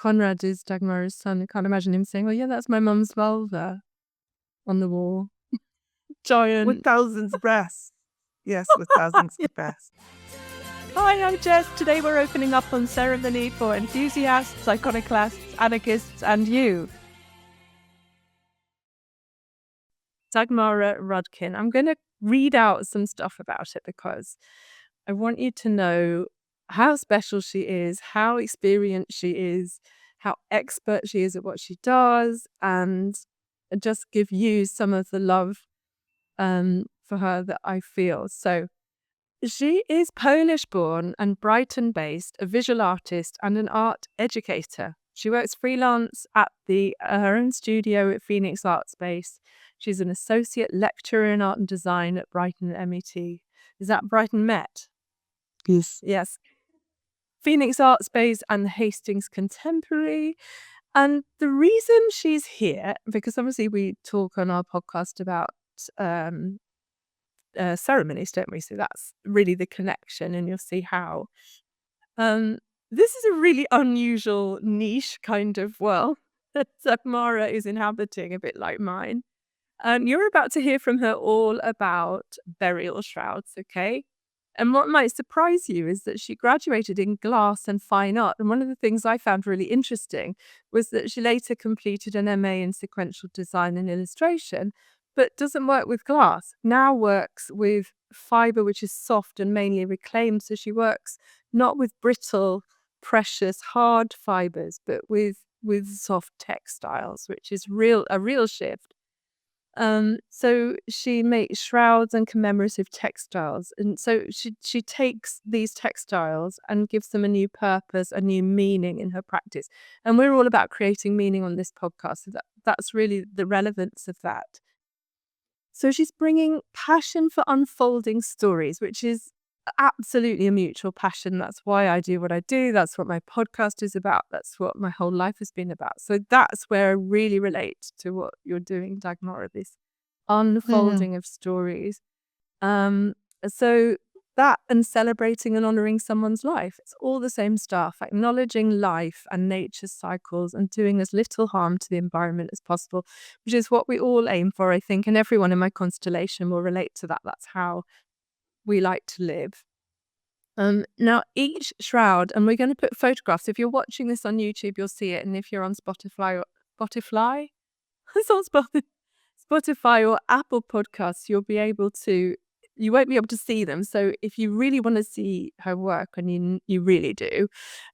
Conrad is Dagmara's son. I can't imagine him saying, "Oh yeah, that's my mum's vulva on the wall." Giant. With thousands of breasts. Yes, with thousands of breasts. Hi, I'm Jess. Today we're opening up on ceremony for enthusiasts, iconoclasts, anarchists, and you. Dagmara Rudkin. I'm going to read out some stuff about it because I want you to know how special she is, how experienced she is, how expert she is at what she does, and just give you some of the love for her that I feel. So she is Polish-born and Brighton-based, a visual artist and an art educator. She works freelance at her own studio at Phoenix Art Space. She's an associate lecturer in art and design at Brighton MET. Is that Brighton MET? Yes. Yes. Phoenix Art Space and Hastings Contemporary. And the reason she's here, because obviously we talk on our podcast about ceremonies, don't we? So that's really the connection, and you'll see how. This is a really unusual niche kind of world that Dagmara is inhabiting, a bit like mine. And you're about to hear from her all about burial shrouds, okay? And what might surprise you is that she graduated in glass and fine art. And one of the things I found really interesting was that she later completed an MA in sequential design and illustration, but doesn't work with glass. Now works with fibre, which is soft and mainly reclaimed. So she works not with brittle, precious, hard fibres, but with soft textiles, which is a real shift. So she makes shrouds and commemorative textiles. And so she takes these textiles and gives them a new purpose, a new meaning in her practice. And we're all about creating meaning on this podcast. So that's really the relevance of that. So she's bringing passion for unfolding stories, which is absolutely a mutual passion. That's why I do what I do. That's what my podcast is about. That's what my whole life has been about. So that's where I really relate to what you're doing, Dagmara, this unfolding of stories. So that and celebrating and honoring someone's life, it's all the same stuff, acknowledging life and nature's cycles and doing as little harm to the environment as possible, which is what we all aim for, I think, and everyone in my constellation will relate to that. That's how we like to live. Now each shroud, and we're going to put photographs. If you're watching this on YouTube, you'll see it, and if you're on Spotify, it's on Spotify or Apple Podcasts, you won't be able to see them. So if you really want to see her work, and you really do,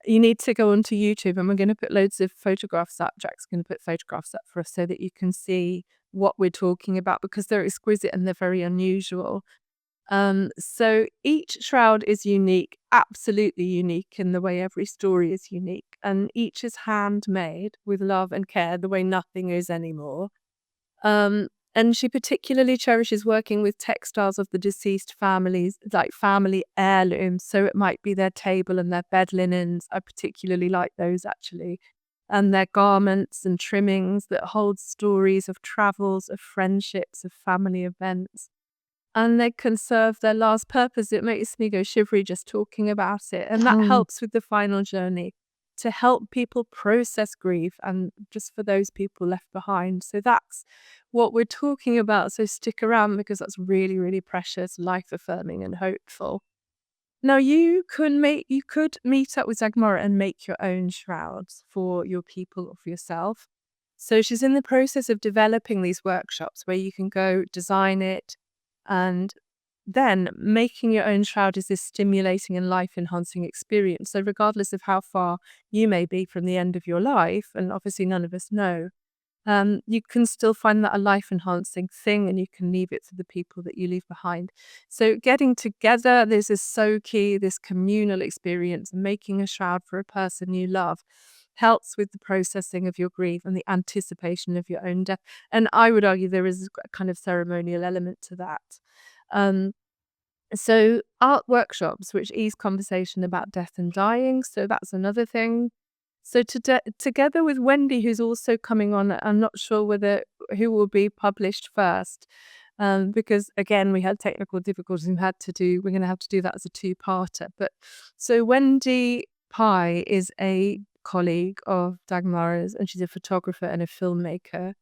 you need to go onto YouTube, and we're going to put loads of photographs up. Jack's going to put photographs up for us so that you can see what we're talking about, because they're exquisite and they're very unusual. So each shroud is unique, absolutely unique in the way every story is unique, and each is handmade with love and care, the way nothing is anymore. And she particularly cherishes working with textiles of the deceased families, like family heirlooms. So it might be their table and their bed linens. I particularly like those, actually. And their garments and trimmings that hold stories of travels, of friendships, of family events. And they can serve their last purpose. It makes me go shivery just talking about it. And that helps with the final journey, to help people process grief and just for those people left behind. So that's what we're talking about. So stick around, because that's really, really precious, life-affirming and hopeful. Now you could meet up with Dagmara and make your own shrouds for your people or for yourself. So she's in the process of developing these workshops where you can go design it, and then making your own shroud is this stimulating and life-enhancing experience. So regardless of how far you may be from the end of your life, and obviously none of us know, you can still find that a life-enhancing thing, and you can leave it to the people that you leave behind. So getting together, this is so key, this communal experience, making a shroud for a person you love, helps with the processing of your grief and the anticipation of your own death. And I would argue there is a kind of ceremonial element to that. So art workshops, which ease conversation about death and dying. So that's another thing. So together with Wendy, who's also coming on, I'm not sure who will be published first, because again, we had technical difficulties. We're going to have to do that as a two-parter. But so Wendy Pye is a colleague of Dagmara's, and she's a photographer and a filmmaker.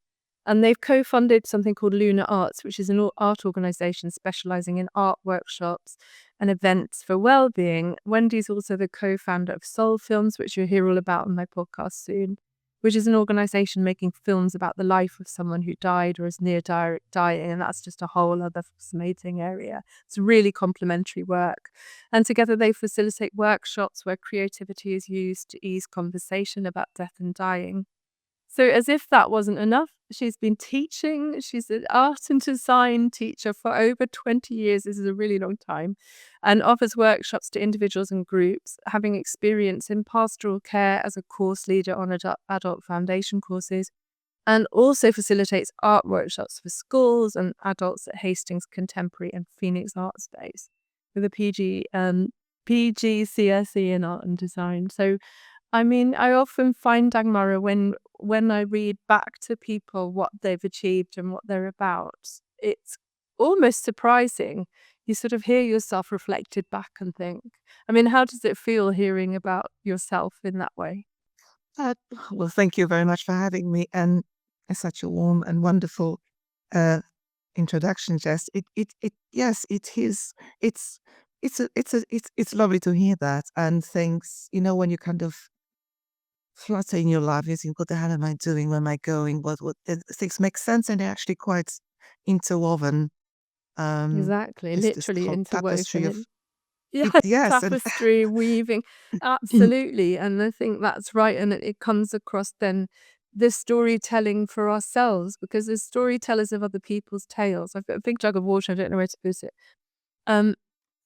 And they've co-funded something called Lunar Arts, which is an art organization specializing in art workshops and events for well-being. Wendy's also the co-founder of Soul Films, which you'll hear all about on my podcast soon, which is an organization making films about the life of someone who died or is near dying. And that's just a whole other fascinating area. It's really complementary work. And together they facilitate workshops where creativity is used to ease conversation about death and dying. So as if that wasn't enough, she's been teaching. She's an art and design teacher for over 20 years. This is a really long time, and offers workshops to individuals and groups, having experience in pastoral care as a course leader on adult foundation courses, and also facilitates art workshops for schools and adults at Hastings Contemporary and Phoenix Art Space with a PGCSE in art and design. So I mean, I often find, Dagmara, when I read back to people what they've achieved and what they're about, it's almost surprising. You sort of hear yourself reflected back and think, I mean, how does it feel hearing about yourself in that way? Uh, well, thank you very much for having me, and such a warm and wonderful introduction, Jess. Yes, it is. It's lovely to hear that, and things, when you kind of flutter in your life, you think, what the hell am I doing? Where am I going? What things make sense, and they're actually quite interwoven. Exactly, This literally whole tapestry interwoven. of Yeah, yes, and tapestry, weaving, absolutely. And I think that's right. And it comes across then the storytelling for ourselves, because as storytellers of other people's tales, I've got a big jug of water, I don't know where to put it.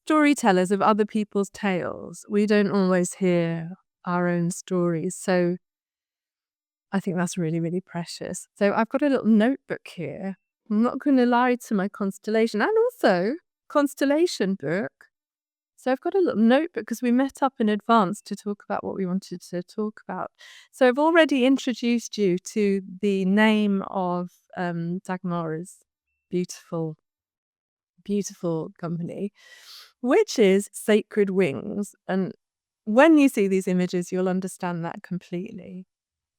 Storytellers of other people's tales, we don't always hear our own stories. So I think that's really, really precious. So I've got a little notebook here. I'm not going to lie to my constellation and also constellation book. So I've got a little notebook because we met up in advance to talk about what we wanted to talk about. So I've already introduced you to the name of Dagmara's beautiful, beautiful company, which is Sacred Wings. And when you see these images, you'll understand that completely.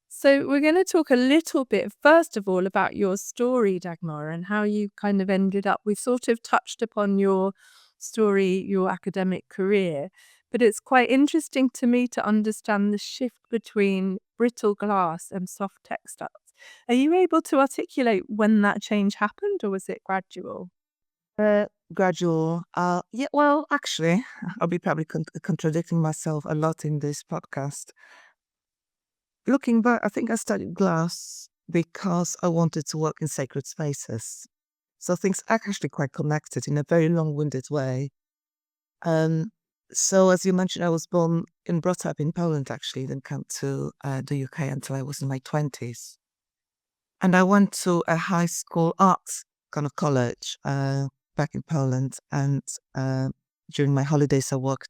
So we're going to talk a little bit, first of all, about your story, Dagmara, and how you kind of ended up. We've sort of touched upon your story, your academic career, but it's quite interesting to me to understand the shift between brittle glass and soft textiles. Are you able to articulate when that change happened, or was it gradual? gradual. Yeah. Well, actually, I'll be probably contradicting myself a lot in this podcast. Looking back, I think I studied glass because I wanted to work in sacred spaces. So things are actually quite connected in a very long-winded way. So as you mentioned, I was born and brought up in Poland, actually, then came to the UK until I was in my 20s. And I went to a high school arts kind of college back in Poland. And during my holidays, I worked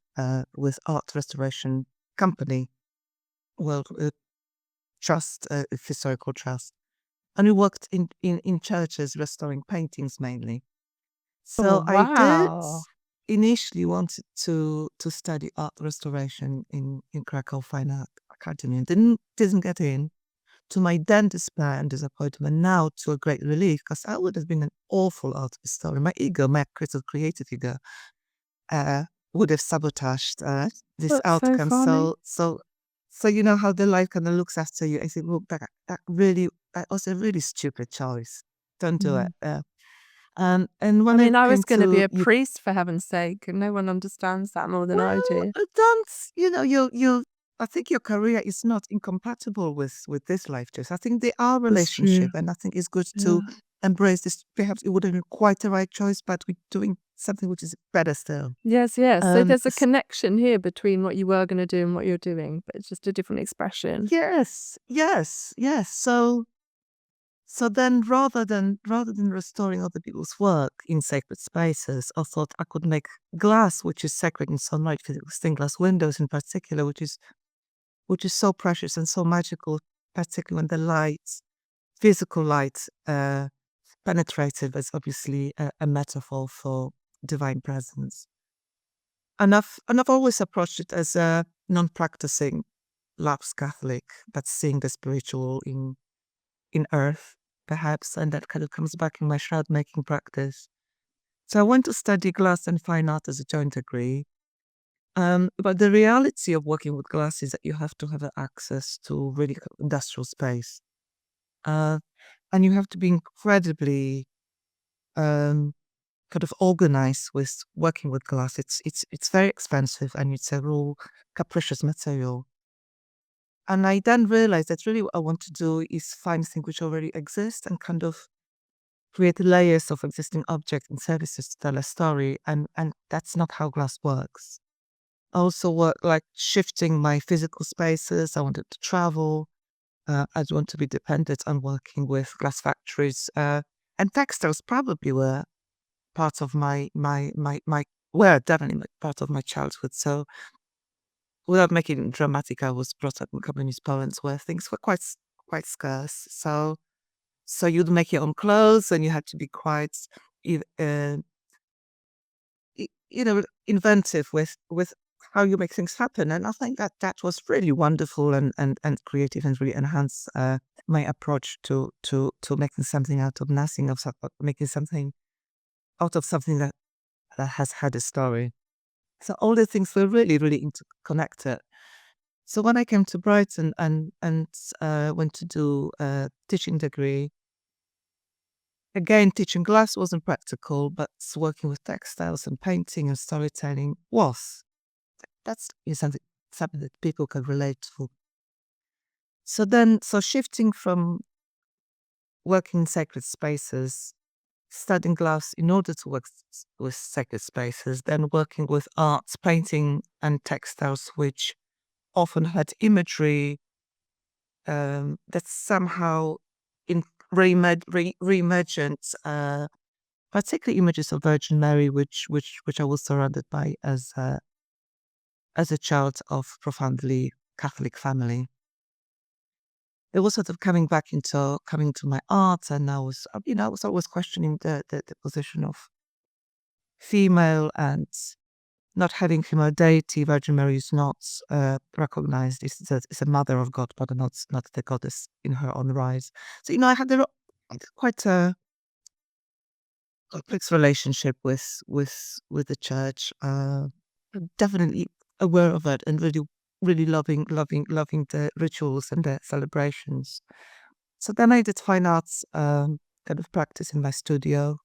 with art restoration company, well, trust, historical trust. And we worked in churches restoring paintings mainly. Oh, So I did wow. initially wanted to study art restoration in Krakow Fine Art Academy, and didn't get in, to my then despair and disappointment, now to a great relief, because I would have been an awful art historian. My ego, my critical creative ego, would have sabotaged this That's so outcome. funny. So you know how the life kind of looks after you. I think, look, that was a really stupid choice. Don't do it. Mm. And I when I mean, I was came going to be to a priest, for heaven's sake, and no one understands that more than I well, do. don't you? I think your career is not incompatible with this life, Jess. I think they are That's true. relationship, and I think it's good Yeah. to embrace this. Perhaps it wouldn't be quite the right choice, but we're doing something which is better still. Yes, yes. So there's a S- connection here between what you were going to do and what you're doing, but it's just a different expression. yes. So then, rather than restoring other people's work in sacred spaces, I thought I could make glass, which is sacred in some right, stained glass windows in particular, which is so precious and so magical, particularly when the light, physical light, penetrative, is obviously a metaphor for divine presence. And I've always approached it as a non-practicing lapsed Catholic, but seeing the spiritual in earth, perhaps, and that kind of comes back in my shroud making practice. So I went to study glass and fine art as a joint degree. But the reality of working with glass is that you have to have access to really industrial space. Uh, and you have to be incredibly kind of organized with working with glass. It's very expensive and it's a real capricious material. And I then realized that really what I want to do is find things which already exist and kind of create layers of existing objects and services to tell a story. And that's not how glass works. I also work like shifting my physical spaces. I wanted to travel. I don't want to be dependent on working with glass factories. And textiles probably were part of were definitely part of my childhood. So without making it dramatic, I was brought up in communist Poland where things were quite scarce. So you'd make your own clothes and you had to be quite, uh, inventive with how you make things happen. And I think that was really wonderful and creative and really enhanced my approach to making something out of nothing, making something out of something that has had a story. So all the things were really, really interconnected. So when I came to Brighton and went to do a teaching degree, again, teaching glass wasn't practical, but working with textiles and painting and storytelling was. That's something that people can relate to. So shifting from working in sacred spaces, studying glass in order to work with sacred spaces, then working with arts, painting and textiles, which often had imagery that's somehow reimagined, particularly images of Virgin Mary, which I was surrounded by as a child of profoundly Catholic family. It was sort of coming to my art, and I was always questioning the position of female and not having female deity. Virgin Mary is not recognized. It's a mother of God, but not the goddess in her own right. So I had quite a complex relationship with the church. Definitely aware of it and really loving the rituals and the celebrations. So then I did fine arts kind of practice in my studio,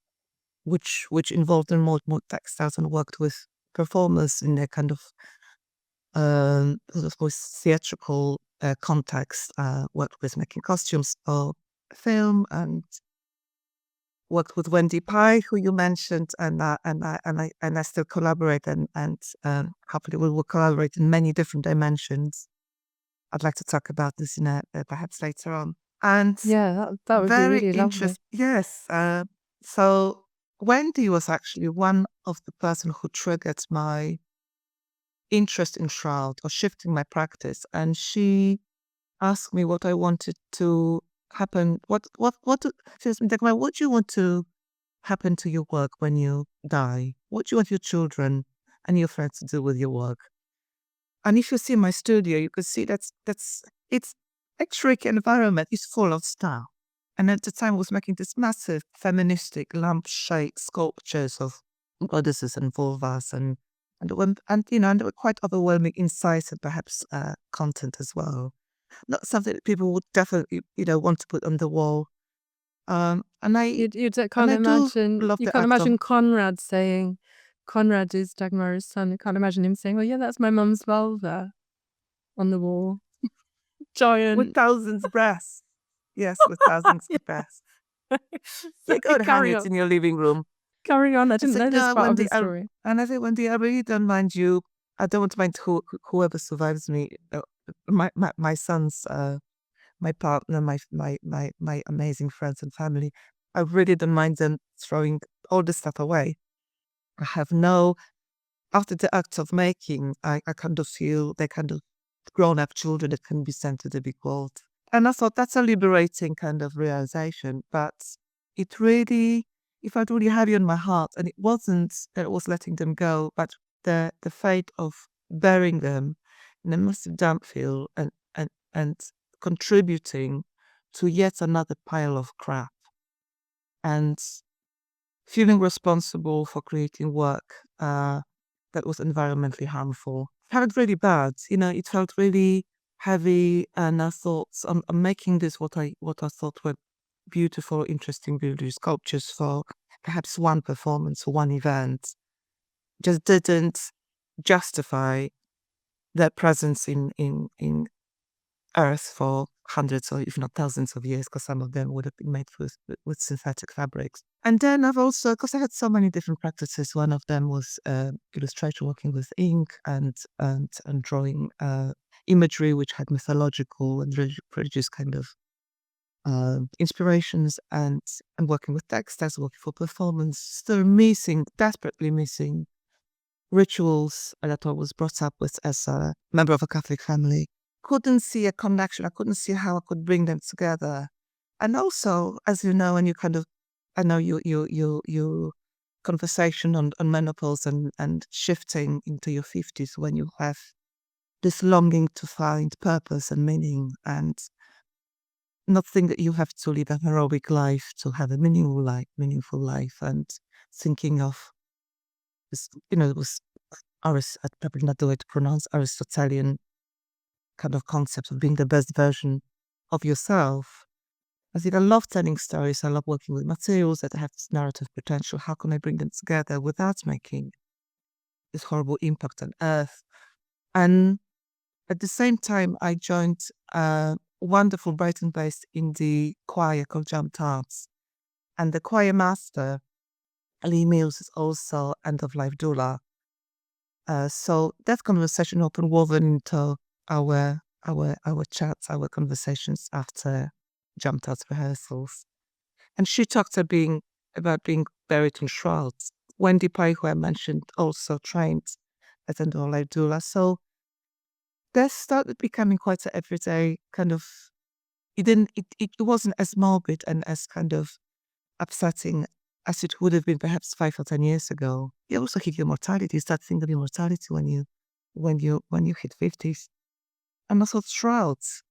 which involved in more textiles and worked with performers in their kind of sort of more theatrical context. Worked with making costumes for film and worked with Wendy Pye, who you mentioned, and I still collaborate and hopefully we will collaborate in many different dimensions. I'd like to talk about this in perhaps later on. And Yeah, that would be very really lovely. yes. So Wendy was actually one of the person who triggered my interest in shroud or shifting my practice, and she asked me what I wanted to happen. She asked me, Dagmara, what do you want to happen to your work when you die? What do you want your children and your friends to do with your work? And if you see my studio, you can see it's a tricky environment. It's full of stuff. And at the time, I was making this massive feministic lampshade sculptures of goddesses and vulvas, and they were quite overwhelming in size and perhaps content as well. Not something that people would definitely want to put on the wall. And I You and can't I do imagine. love You the can't act of imagine Conrad saying, Conrad is Dagmara's son. You can't imagine him saying, "Oh yeah, that's my mum's vulva on the wall." with Giant. thousands of breasts. Yes, with thousands of breasts. You go and hang Carry it on. in your living room. Carry on. I I didn't said, know this no, part of Wendy, the story. and I said, Wendy, I really don't mind you. I don't mind whoever survives me. My sons, my partner, my amazing friends and family. I really don't mind them throwing all this stuff away. I have no, after the act of making, I kind of feel they're kind of grown up children that can be sent to the big world. And I thought that's a liberating kind of realization. But it really, it felt really heavy on my heart. And it wasn't that I was letting them go, but the fate of burying them in a massive damp field and contributing to yet another pile of crap and feeling responsible for creating work that was environmentally harmful. Felt really bad, it felt really heavy, and I thought I'm making this what I thought were beautiful, interesting building sculptures for perhaps one performance or one event, just didn't justify their presence in earth for hundreds or if not thousands of years, because some of them would have been made with synthetic fabrics. And then I've also, because I had so many different practices, one of them was illustration, working with ink and drawing imagery which had mythological and religious kind of inspirations, and working with textiles, working for performance, still missing, desperately missing rituals that I was brought up with as a member of a Catholic family. Couldn't see a connection. I couldn't see how I could bring them together. And also, as you know, and I know you conversation on menopause and shifting into your 50s, when you have this longing to find purpose and meaning, and not think that you have to live a heroic life to have a meaningful life, and thinking of this, it was probably not the way to pronounce, Aristotelian kind of concept of being the best version of yourself. I think I love telling stories. I love working with materials that have this narrative potential. How can I bring them together without making this horrible impact on Earth? And at the same time, I joined a wonderful Brighton-based indie choir called Jam Tarts. And the choir master, Lee Mills, is also end-of-life doula. So that conversation often woven into our chats, our conversations after Jam Tarts rehearsals. And she talked about being buried in shrouds. Wendy Pye, who I mentioned, also trained as an end-of-life doula. So that started becoming quite an everyday kind of. It wasn't as morbid and as kind of upsetting as it would have been perhaps 5 or 10 years ago. You also hit your mortality. You start thinking of your mortality when you hit 50s. And I thought shrouds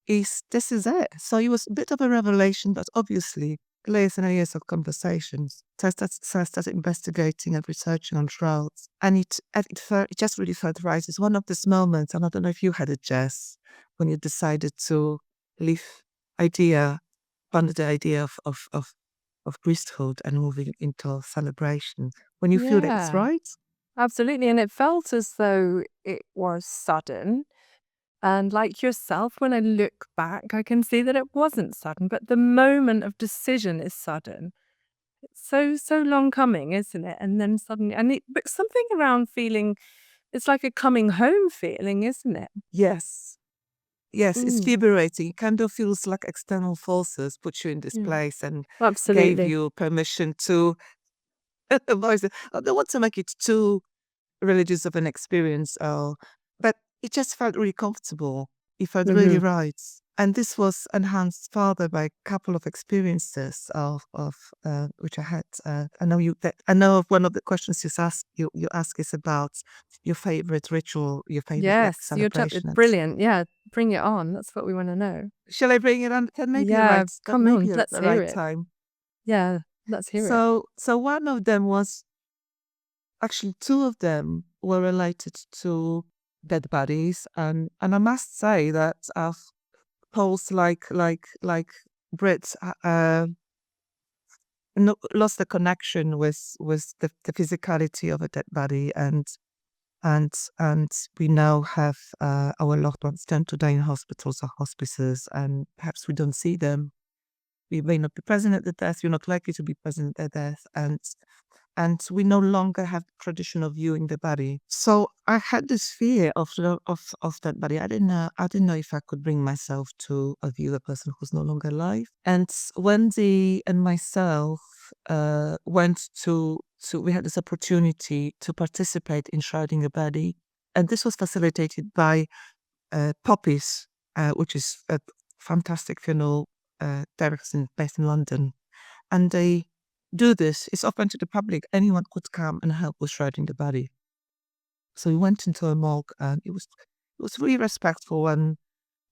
this is it. So it was a bit of a revelation, but obviously layers and layers of conversations. So I started investigating and researching on shrouds, and it just really felt right. It's one of these moments, and I don't know if you had it, Jess, when you decided to leave under the idea of priesthood and moving into celebration, when you feel that it's Yeah, right. absolutely. And it felt as though it was sudden. And like yourself, when I look back, I can see that it wasn't sudden, but the moment of decision is sudden. It's so long coming, isn't it? And then suddenly, but something around feeling, it's like a coming home feeling, isn't it? Yes. Yes, it's Mm, liberating. It kind of feels like external forces put you in this yeah, place and gave absolutely. you permission to. I don't want to make it too religious of an experience, but it just felt really comfortable. It felt really Hmm. right. And this was enhanced further by a couple of experiences of which I had. I know one of the questions you ask is about your favorite ritual, your favorite like Yes, your job is celebration. And brilliant. Yeah, bring it on. That's what we want to know. shall I bring it on? Yeah, That come may on, be let's the hear right it. time. Yeah, let's hear it. So one of them was actually two of them were related to dead bodies, and I must say that Poles like Brits lost the connection with the physicality of a dead body, and we now have our loved ones tend to die in hospitals or hospices, and perhaps we don't see them. We may not be present at the death. We're not likely to be present at death, and we no longer have the tradition of viewing the body. So I had this fear of that body. I didn't know if I could bring myself to view a person who's no longer alive. And Wendy and myself went to we had this opportunity to participate in shrouding a body, and this was facilitated by Poppies, which is a fantastic funeral director based in London, and they do this. It's open to the public. Anyone could come and help with shrouding the body. So we went into a morgue, and it was was really respectful and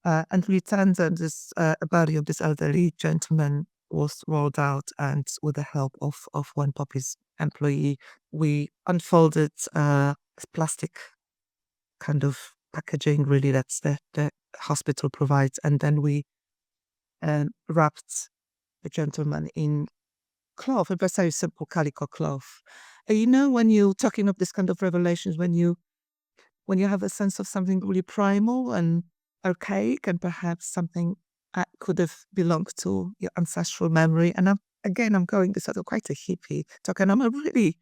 really tender. This a body of this elderly gentleman was rolled out, and with the help of one puppy's employee, we unfolded plastic kind of packaging, really, that's the hospital provides, and then we wrapped the gentleman in cloth, a very simple calico cloth. And when you're talking of this kind of revelations, when you have a sense of something really primal and archaic, and perhaps something that could have belonged to your ancestral memory. And I'm going this sort of quite a hippie talk, and I'm a really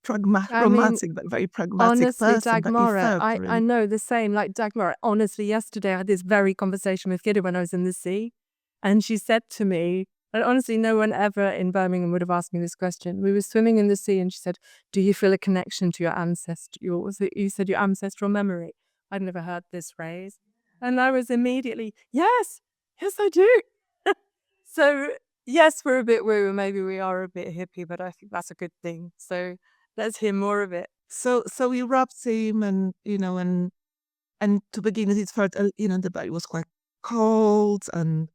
I mean, romantic, but very pragmatic honestly, person. But you Dagmara, felt I really, know the same. Like Dagmara, honestly, yesterday I had this very conversation with Kidda when I was in the sea. And she said to me, and honestly, no one ever in Birmingham would have asked me this question. We were swimming in the sea and she said, do you feel a connection to your ancestor? You said your ancestral memory. I'd never heard this phrase. And I was immediately, yes, I do. So yes, we're a bit woo, maybe we are a bit hippie, but I think that's a good thing. So let's hear more of it. so we wrapped him, and and to begin with, it felt the body was quite cold, and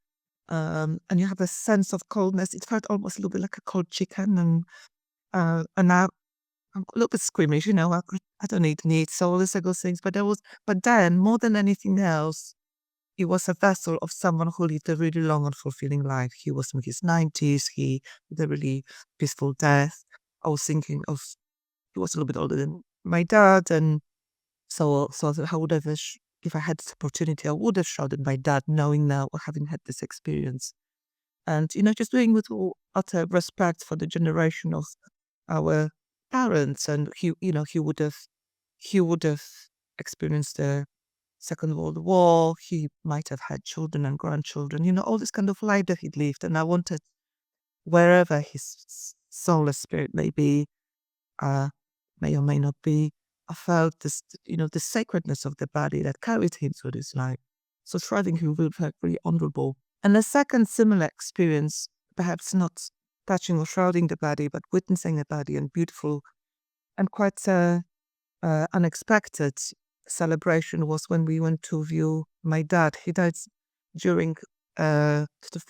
you have a sense of coldness. It felt almost a little bit like a cold chicken, and now I'm a little bit squeamish. I don't need meat, so all these other things. But then more than anything else, he was a vessel of someone who lived a really long and fulfilling life. He was in his 90s. He had a really peaceful death. I was thinking of, he was a little bit older than my dad, and so I would have, if I had this opportunity, I would have shrouded my dad, knowing now or having had this experience. And just doing with all utter respect for the generation of our parents, and he would have experienced the Second World War. He might have had children and grandchildren. All this kind of life that he'd lived, and I wanted, wherever his soulless spirit may be, may or may not be, I felt this, the sacredness of the body that carried him through this life. So shrouding him would felt really honorable. And a second similar experience, perhaps not touching or shrouding the body, but witnessing the body, and beautiful and quite unexpected celebration, was when we went to view my dad. He died during sort of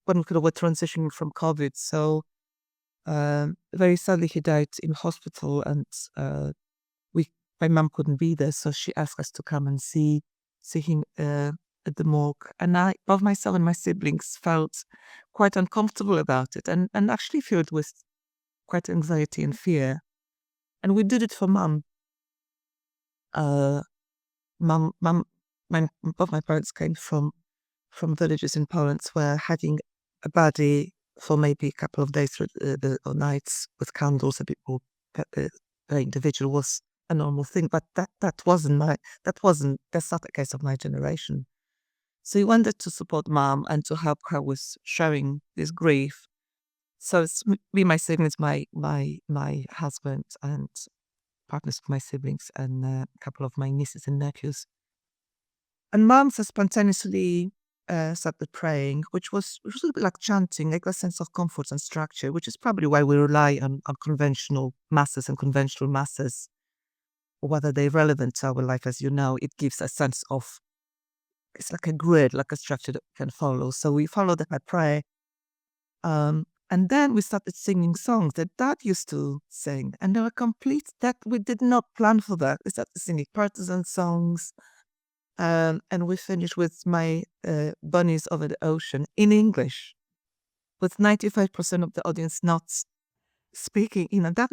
when we were transitioning from COVID. So very sadly, he died in hospital, and my mum couldn't be there, so she asked us to come and see him at the morgue. And both myself and my siblings felt quite uncomfortable about it, and actually filled with quite anxiety and fear. And we did it for mum. Both my parents came from villages in Poland where having a body for maybe a couple of days or nights with candles, a bit more per individual, was a normal thing. But that's not the case of my generation. So we wanted to support mom and to help her with sharing this grief. So it's me, my siblings, my husband, and partners of my siblings, and a couple of my nieces and nephews. And mom spontaneously started praying, which was a little bit like chanting, like a sense of comfort and structure, which is probably why we rely on conventional masses and conventional masses. Whether they're relevant to our life, as you know, it gives a sense of, it's like a grid, like a structure that we can follow. So we followed that prayer. And then we started singing songs that Dad used to sing. And they were complete, that we did not plan for that. We started singing partisan songs. And we finished with My Bunnies Over the Ocean in English, with 95% of the audience not speaking. Dad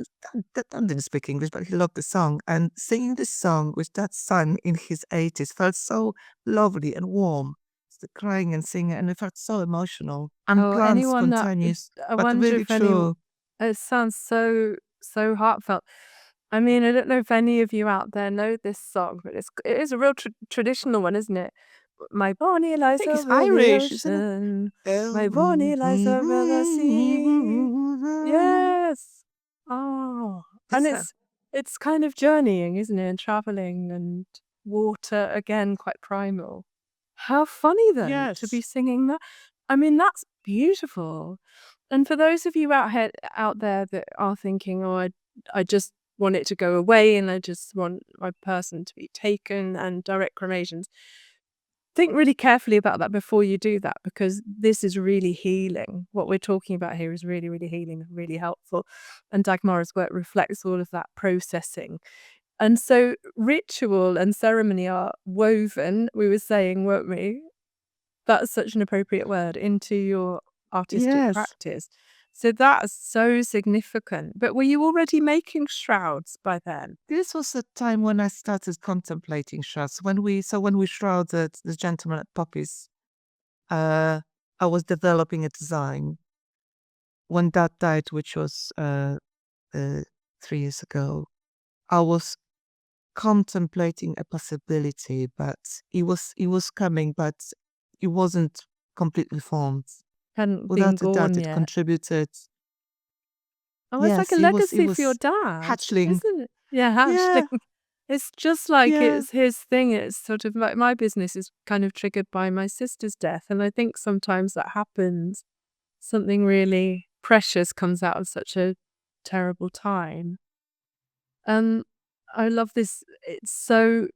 didn't speak English, but he loved the song. And singing this song with that son in his 80s felt so lovely and warm. The crying and singing, and it felt so emotional. Unplanned, spontaneous, I but wonder really if any, true. it sounds so heartfelt. I mean, I don't know if any of you out there know this song, but it is a real traditional one, isn't it? My bonnie I lies think it's over the Irish, isn't it? ocean. My bonnie lies over the sea. Yes. Oh, and It's it's kind of journeying, isn't it? And traveling, and water again, quite primal. How funny though to be yes. singing that. I mean, that's beautiful. And for those of you out there that are thinking, oh, I just want it to go away and I just want my person to be taken and direct cremations. Think really carefully about that before you do that, because this is really healing. What we're talking about here is really, really healing and really helpful. And Dagmara's work reflects all of that processing. And so ritual and ceremony are woven, we were saying, weren't we? That's such an appropriate word, into your artistic Yes. practice. So that's so significant. But were you already making shrouds by then? This was the time when I started contemplating shrouds. When we shrouded the gentleman at Poppy's, I was developing a design. When Dad died, which was 3 years ago, I was contemplating a possibility, but it was coming, but it wasn't completely formed. Hadn't been Without a doubt, born it yet. contributed. Oh, it's like a Yes, it legacy for your was dad, hatchling. isn't it? Yeah, Yeah, hatchling. It's just like yeah. it's his thing. It's sort of like my business is kind of triggered by my sister's death. And I think sometimes that happens. Something really precious comes out of such a terrible time. Um, I love this. It's so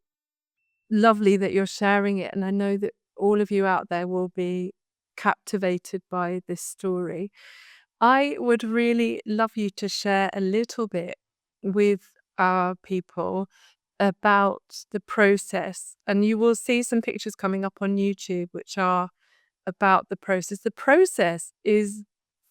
lovely that you're sharing it. And I know that all of you out there will be captivated by this story. I would really love you to share a little bit with our people about the process. And you will see some pictures coming up on YouTube, which are about the process. The process is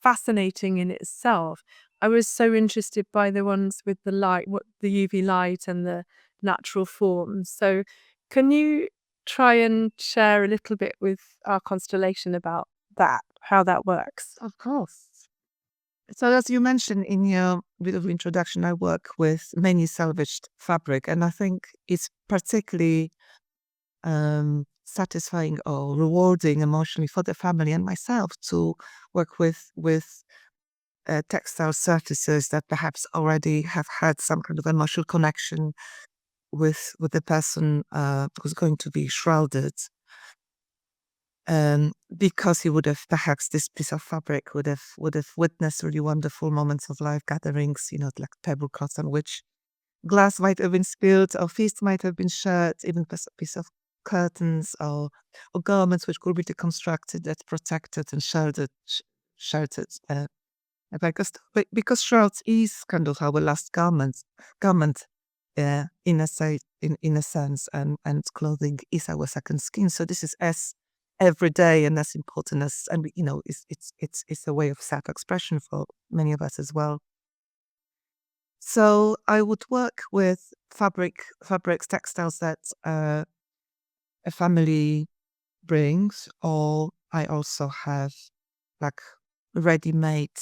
fascinating in itself. I was so interested by the ones with the light, what the UV light and the natural forms. So, can you try and share a little bit with our constellation about that, how that works? Of course. So as you mentioned in your bit of introduction, I work with mainly salvaged fabric, and I think it's particularly satisfying or rewarding emotionally for the family and myself to work with textile surfaces that perhaps already have had some kind of emotional connection with the person who's going to be shrouded. Because he would have perhaps this piece of fabric would have witnessed really wonderful moments of life gatherings, like tablecloths on which glass might have been spilled or feast might have been shared, even a piece of curtains or garments which could be deconstructed, that protected and sheltered. Because shrouds is kind of our last garment, in a sense, and clothing is our second skin. So this is as everyday and as important as, and it's a way of self-expression for many of us as well. So I would work with fabrics, textiles that a family brings, or I also have like ready-made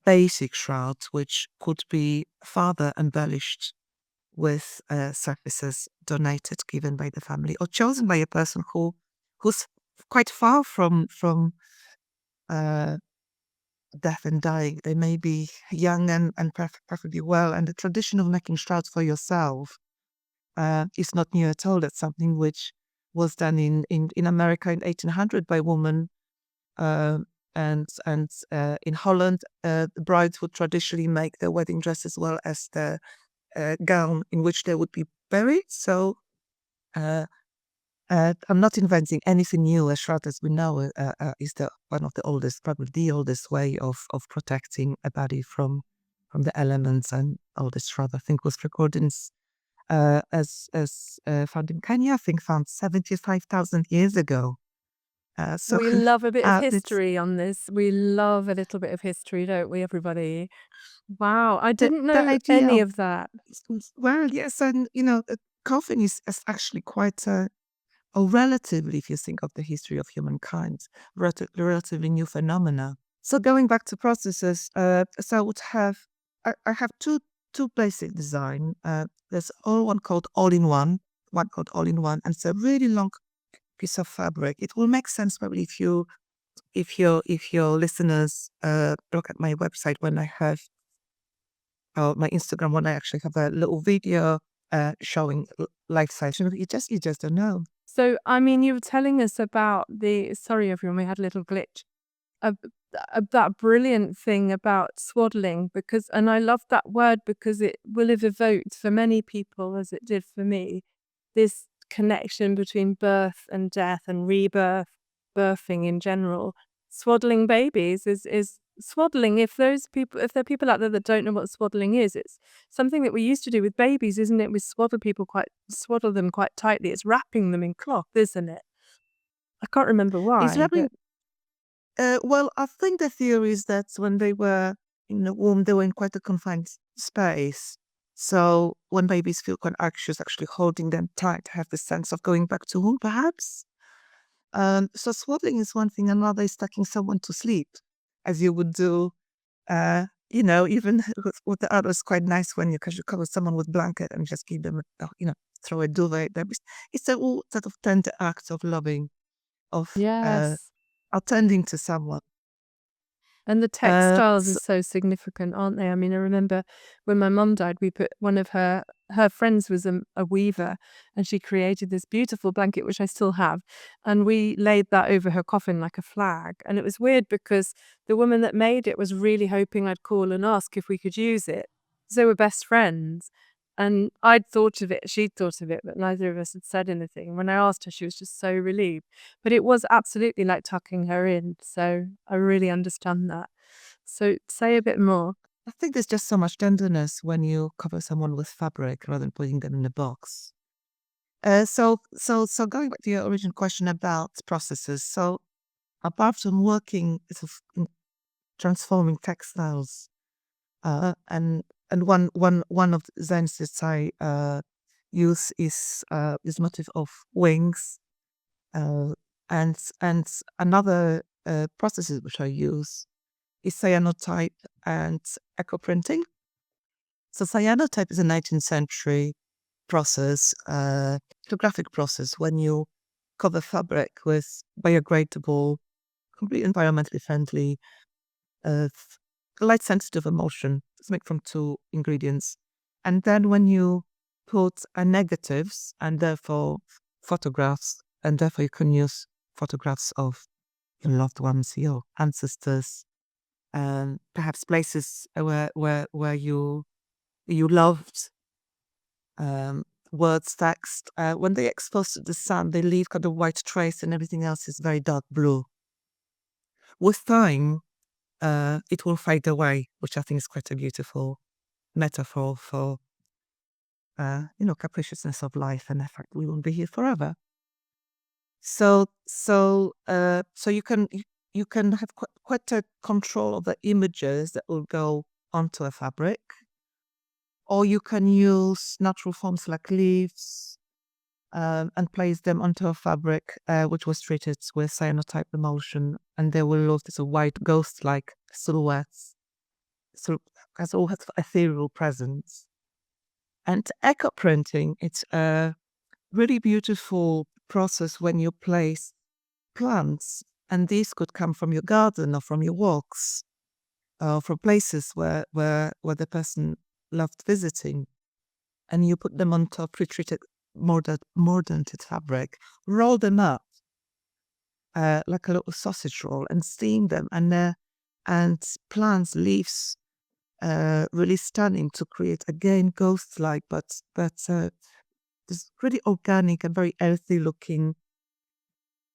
basic shrouds, which could be further embellished with surfaces donated, given by the family, or chosen by a person who's quite far from uh, death and dying. They may be young and perfectly well, and the tradition of making shrouds for yourself is not new at all. That's something which was done in America in 1800 by women. And in Holland, the brides would traditionally make their wedding dress as well as the gown in which they would be buried. So I'm not inventing anything new. A shroud, as we know, is one of the oldest, probably the oldest way of protecting a body from the elements. And oldest shroud, I think, was recorded as found in Kenya. I think found 75,000 years ago. So We love a bit of it's history on this. We love a little bit of history, don't we, everybody? Wow, I the didn't the know idea any of, of that. well, yes, and coffin is actually quite or relatively, if you think of the history of humankind, relatively new phenomena. So going back to processes, so I have two basic design. There's one called all-in-one, and it's a really long piece of fabric. It will make sense probably if your listeners look at my website when I have, or my Instagram when I actually have a little video showing life size. You just don't know. So, I mean, you were telling us about sorry, everyone, we had a little glitch. that brilliant thing about swaddling, because, and I love that word because it will have evoked for many people, as it did for me, this connection between birth and death and rebirth, birthing in general. Swaddling babies is swaddling. If there are people out there that don't know what swaddling is, it's something that we used to do with babies, isn't it? We swaddle them quite tightly. It's wrapping them in cloth, isn't it? I can't remember It's why, wrapping. but Well, I think the theory is that when they were in the womb, they were in quite a confined space. So when babies feel quite anxious, actually holding them tight, have the sense of going back to home, perhaps. So swaddling is one thing. Another is tucking someone to sleep, as you would do. Even with the others, quite nice when you cover someone with blanket and just give them, throw a duvet. It's a all sort of tender act of loving, of yes. attending to someone. And the Uh, textiles are so, so significant, aren't they? I mean, I remember when my mum died, we put one of her friends was a weaver, and she created this beautiful blanket, which I still have, and we laid that over her coffin like a flag. And it was weird because the woman that made it was really hoping I'd call and ask if we could use it. So they were best friends. And I'd thought of it, she'd thought of it, but neither of us had said anything. When I asked her, she was just so relieved. But it was absolutely like tucking her in. So I really understand that. So say a bit more. I think there's just so much tenderness when you cover someone with fabric rather than putting them in a box. So going back to your original question about processes. So apart from working sort of in transforming textiles, and one of the designs that I use is motif of wings, uh, and another processes which I use is cyanotype and echo printing. So cyanotype is a 19th century process, photographic process, when you cover fabric with biodegradable, completely environmentally friendly, uh, light sensitive emulsion. It's made from two ingredients. And then when you put negatives and therefore photographs, and therefore you can use photographs of your loved ones, your ancestors, perhaps places where you loved, um, words, text. When they expose to the sun, they leave kind of white trace, and everything else is very dark blue. With time, it will fade away, which I think is quite a beautiful metaphor for capriciousness of life and the fact we won't be here forever. So you can have quite a control of the images that will go onto a fabric, or you can use natural forms like leaves, and place them onto a fabric which was treated with cyanotype emulsion, and they will look as a white ghost-like silhouettes. So has all has ethereal presence. And echo printing, it's a really beautiful process when you place plants, and these could come from your garden or from your walks, from places where the person loved visiting, and you put them on top pre-treated mordanted fabric, roll them up like a little sausage roll, and steam them, and plants leaves really stunning to create again ghost-like, but this really organic and very healthy looking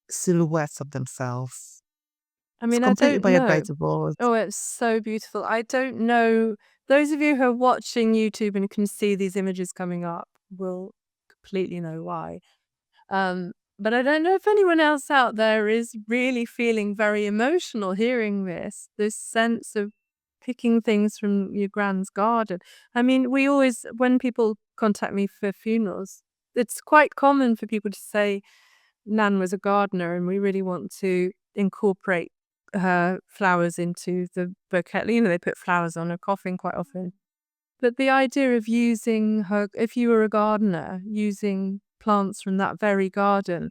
silhouettes of themselves. I It's mean, I completely don't know. biodegradable. Oh, it's so beautiful. I don't know. Those of you who are watching YouTube and can see these images coming up will completely know why. But I don't know if anyone else out there is really feeling very emotional hearing this sense of picking things from your grand's garden. I mean, we always, when people contact me for funerals, it's quite common for people to say, Nan was a gardener and we really want to incorporate her flowers into the bouquet. You know, they put flowers on her coffin quite often. But the idea of using her, if you were a gardener, using plants from that very garden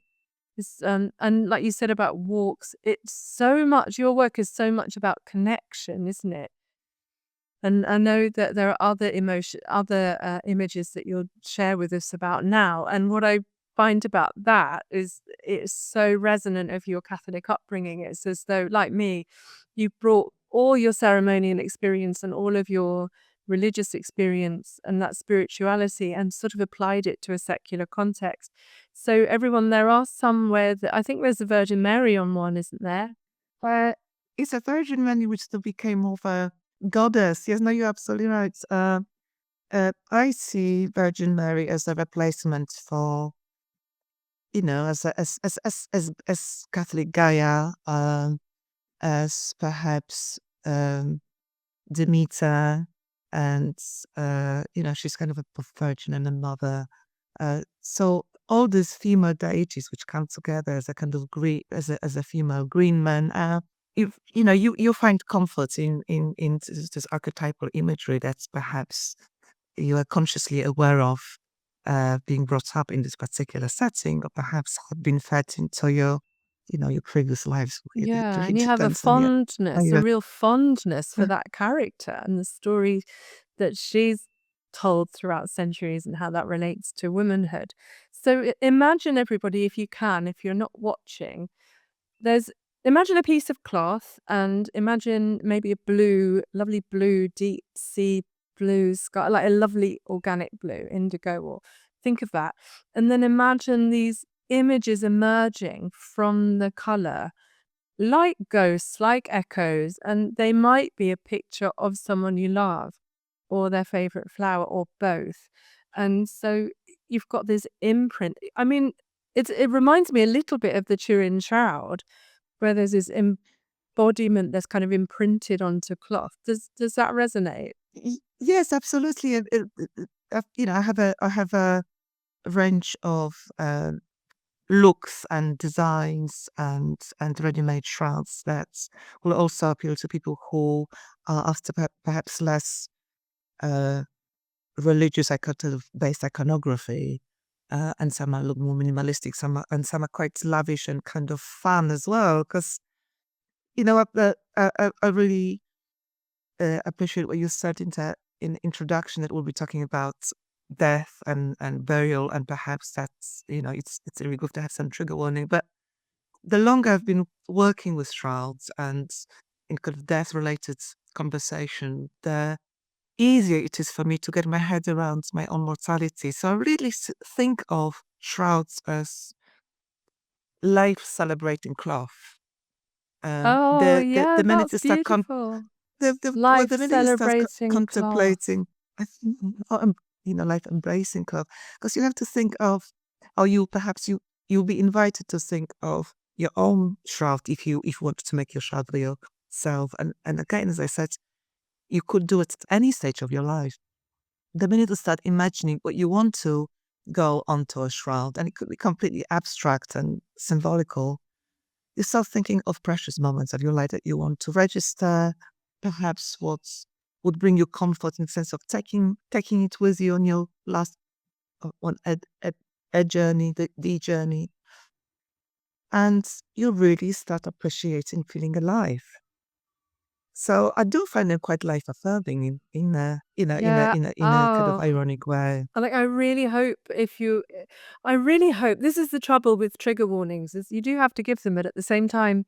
is, and like you said about walks, it's so much, your work is so much about connection, isn't it? And I know that there are other images that you'll share with us about now. And what find about that is it's so resonant of your Catholic upbringing. It's as though, like me, you brought all your ceremonial experience and all of your religious experience and that spirituality and sort of applied it to a secular context. So everyone, there are somewhere that I think there's a Virgin Mary on one, isn't there? Where it's a Virgin Mary which still became more of a goddess. Yes, no, you're absolutely right. I see Virgin Mary as a replacement for, as Catholic Gaia, as perhaps Demeter, and she's kind of a both virgin and a mother. So all these female deities which come together as a kind of as a female green man. You find comfort in this archetypal imagery that's perhaps you are consciously aware of being brought up in this particular setting, or perhaps have been fed into your previous lives. It Yeah, really and you have a depends on you. fondness, a real fondness for that character and the story that she's told throughout centuries and how that relates to womanhood. So imagine everybody, if you can, if you're not watching, imagine a piece of cloth and imagine maybe a lovely blue, deep sea blue sky, like a lovely organic blue, indigo, or think of that. And then imagine these images emerging from the color like ghosts, like echoes, and they might be a picture of someone you love or their favorite flower or both. And so you've got this imprint. I mean, it reminds me a little bit of the Turin Shroud, where there's this embodiment that's kind of imprinted onto cloth. Does that resonate? Yes, absolutely. I have a range of looks and designs and ready-made shrouds that will also appeal to people who are after perhaps less religious based iconography, and some are a little more minimalistic, some are quite lavish and kind of fun as well. Because I really appreciate what you said in the introduction, that we'll be talking about death and burial, and perhaps that's it's really good to have some trigger warning. But the longer I've been working with shrouds and in kind of death related conversation, the easier it is for me to get my head around my own mortality. So I really think of shrouds as life celebrating cloth. Oh, yeah, The minute that's you start beautiful. the Life minute you start celebrating cloth. contemplating, I think, life embracing cloth, because you have to think of, or you'll be invited to think of your own shroud if you want to make your shroud for yourself. And again, as I said, you could do it at any stage of your life. The minute you start imagining what you want to go onto a shroud, and it could be completely abstract and symbolical, you start thinking of precious moments of your life that you want to register, perhaps what would bring you comfort in the sense of taking it with you on your last on a journey, the journey, and you really start appreciating feeling alive. So I do find them quite life affirming in a Yeah. kind of Oh, ironic way. I really hope I really hope this is the trouble with trigger warnings is you do have to give them, but at the same time,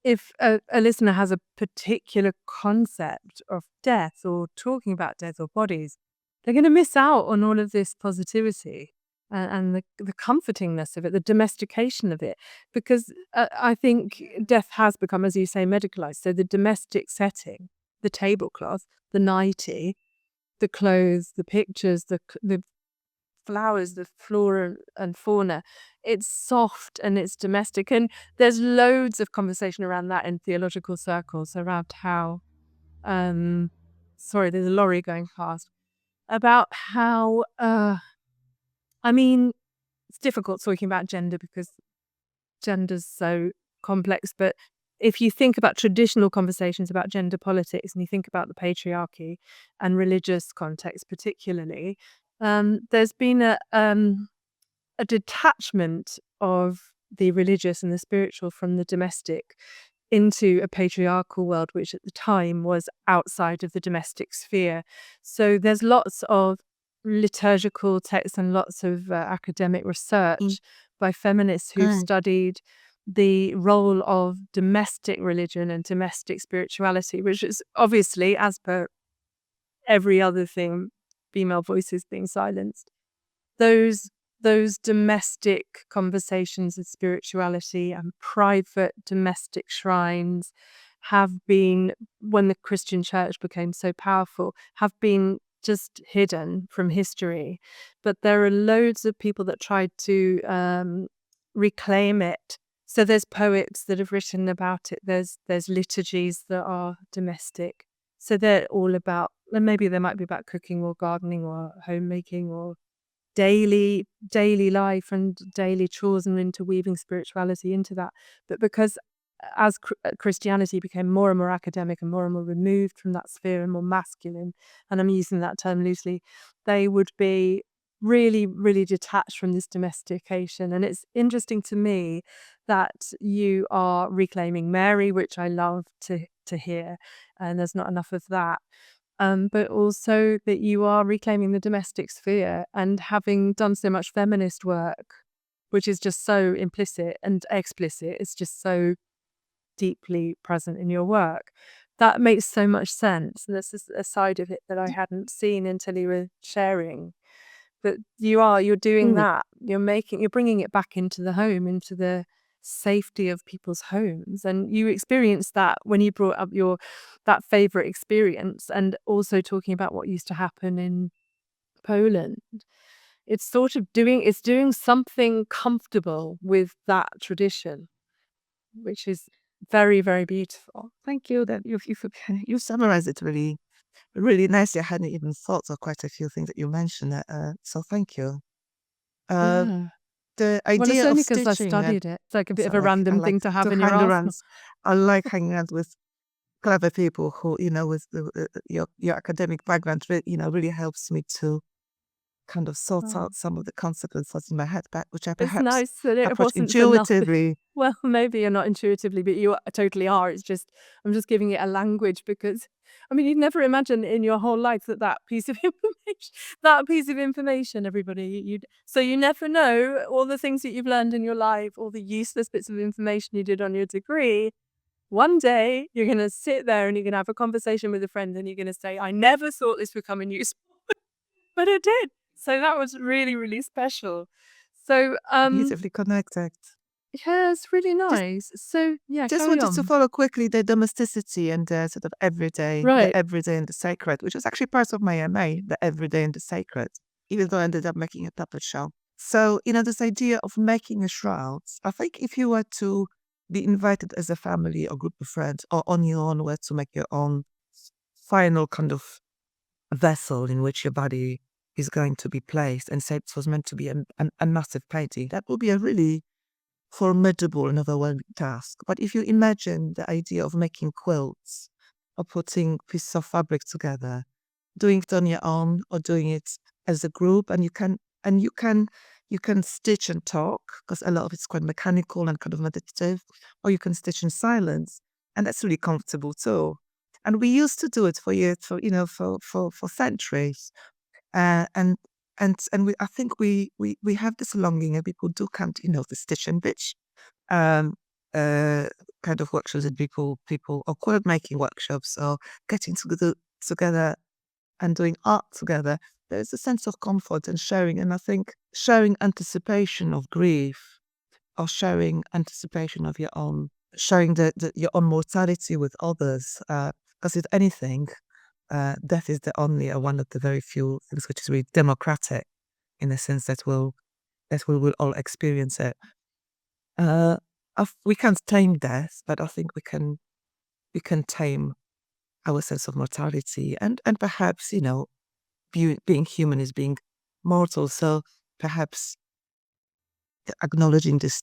if a listener has a particular concept of death or talking about death or bodies, they're going to miss out on all of this positivity and the comfortingness of it, the domestication of it, because I think death has become, as you say, medicalized. So the domestic setting, the tablecloth, the nightie, the clothes, the pictures, the flowers, the flora and fauna. It's soft and it's domestic. And there's loads of conversation around that in theological circles around how, sorry, there's a lorry going past, about how, I mean, it's difficult talking about gender because gender's so complex. But if you think about traditional conversations about gender politics and you think about the patriarchy and religious context particularly, there's been a detachment of the religious and the spiritual from the domestic into a patriarchal world, which at the time was outside of the domestic sphere. So there's lots of liturgical texts and lots of academic research by feminists who've studied the role of domestic religion and domestic spirituality, which is obviously, as per every other thing, female voices being silenced. Those domestic conversations of spirituality and private domestic shrines have been, when the Christian church became so powerful, have been just hidden from history. But there are loads of people that tried to reclaim it. So there's poets that have written about it. There's liturgies that are domestic. So they're all about, and maybe they might be about cooking or gardening or homemaking or daily life and daily chores, and interweaving spirituality into that. But because as Christianity became more and more academic and more removed from that sphere and more masculine, and I'm using that term loosely, they would be really, really detached from this domestication. And it's interesting to me that you are reclaiming Mary, which I love to hear, and there's not enough of that. But also that you are reclaiming the domestic sphere, and having done so much feminist work, which is just so implicit and explicit, it's just so deeply present in your work. That makes so much sense. And this is a side of it that I hadn't seen until you were sharing. But you're doing that. You're bringing it back into the home, into the safety of people's homes. And you experienced that when you brought up that favorite experience, and also talking about what used to happen in Poland. It's sort of doing something comfortable with that tradition, which is very, very beautiful. Thank you. That you summarized it really, really nicely. I hadn't even thought of quite a few things that you mentioned. So thank you. Yeah. The Well, it's idea of only because I stitching. studied it. It's like a bit of So a I random like thing to have to in your hang around. arsenal. I like hanging out with clever people who, with your academic background, really helps me to kind of sort out some of the concepts and thoughts in my head back, which I It's perhaps nice that it approach wasn't for nothing. intuitively. Well, maybe you're not intuitively, but you totally are. It's just, I'm just giving it a language because, I mean, you'd never imagine in your whole life that piece of information, everybody, so you never know all the things that you've learned in your life, all the useless bits of information you did on your degree. One day you're going to sit there and you're going to have a conversation with a friend and you're going to say, I never thought this would come in use, but it did. So that was really, really special. So, Beautifully connected. yeah, it's really nice. So, yeah, Just carry wanted to on. follow quickly the domesticity and the sort of everyday, Right. the everyday and the sacred, which was actually part of my MA, the everyday and the sacred, even though I ended up making a puppet show. So, this idea of making a shroud, I think if you were to be invited as a family or group of friends, or on your own, were to make your own final kind of vessel in which your body is going to be placed, and say it was meant to be a massive painting, that would be a really formidable and overwhelming task. But if you imagine the idea of making quilts or putting pieces of fabric together, doing it on your own or doing it as a group, and you can stitch and talk, because a lot of it's quite mechanical and kind of meditative, or you can stitch in silence, and that's really comfortable too. And we used to do it for years, for centuries, and I think we have this longing, and people do come to, the stitch and bitch kind of workshops, and people or quilt making workshops, or getting together and doing art together. There's a sense of comfort and sharing, and I think sharing anticipation of grief, or sharing anticipation of your own, sharing your own mortality with others. Because if anything, death is the only one of the very few things which is really democratic, in the sense that we will all experience it. We can't tame death, but I think we can tame our sense of mortality, and perhaps being human is being mortal. So perhaps acknowledging this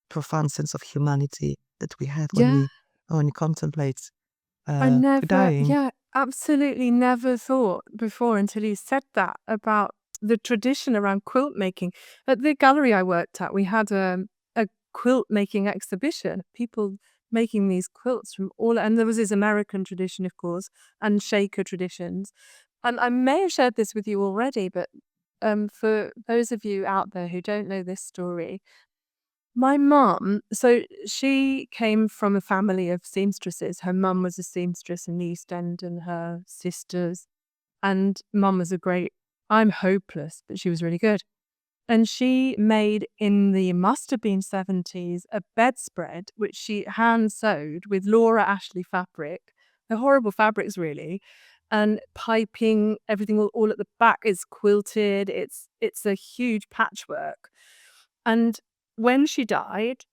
profound sense of humanity that we have when we contemplate I never, dying. absolutely never thought before until you said that about the tradition around quilt making. At the gallery I worked at, we had a quilt making exhibition, people making these quilts from and there was this American tradition, of course, and Shaker traditions. And I may have shared this with you already, but for those of you out there who don't know this story, my mum, so she came from a family of seamstresses. Her mum was a seamstress in the East End and her sisters. And mum was a great, I'm hopeless, but she was really good. And she made in the must have been 70s a bedspread, which she hand sewed with Laura Ashley fabric. They're horrible fabrics, really. And piping, everything all at the back is quilted. It's a huge patchwork. And when she died,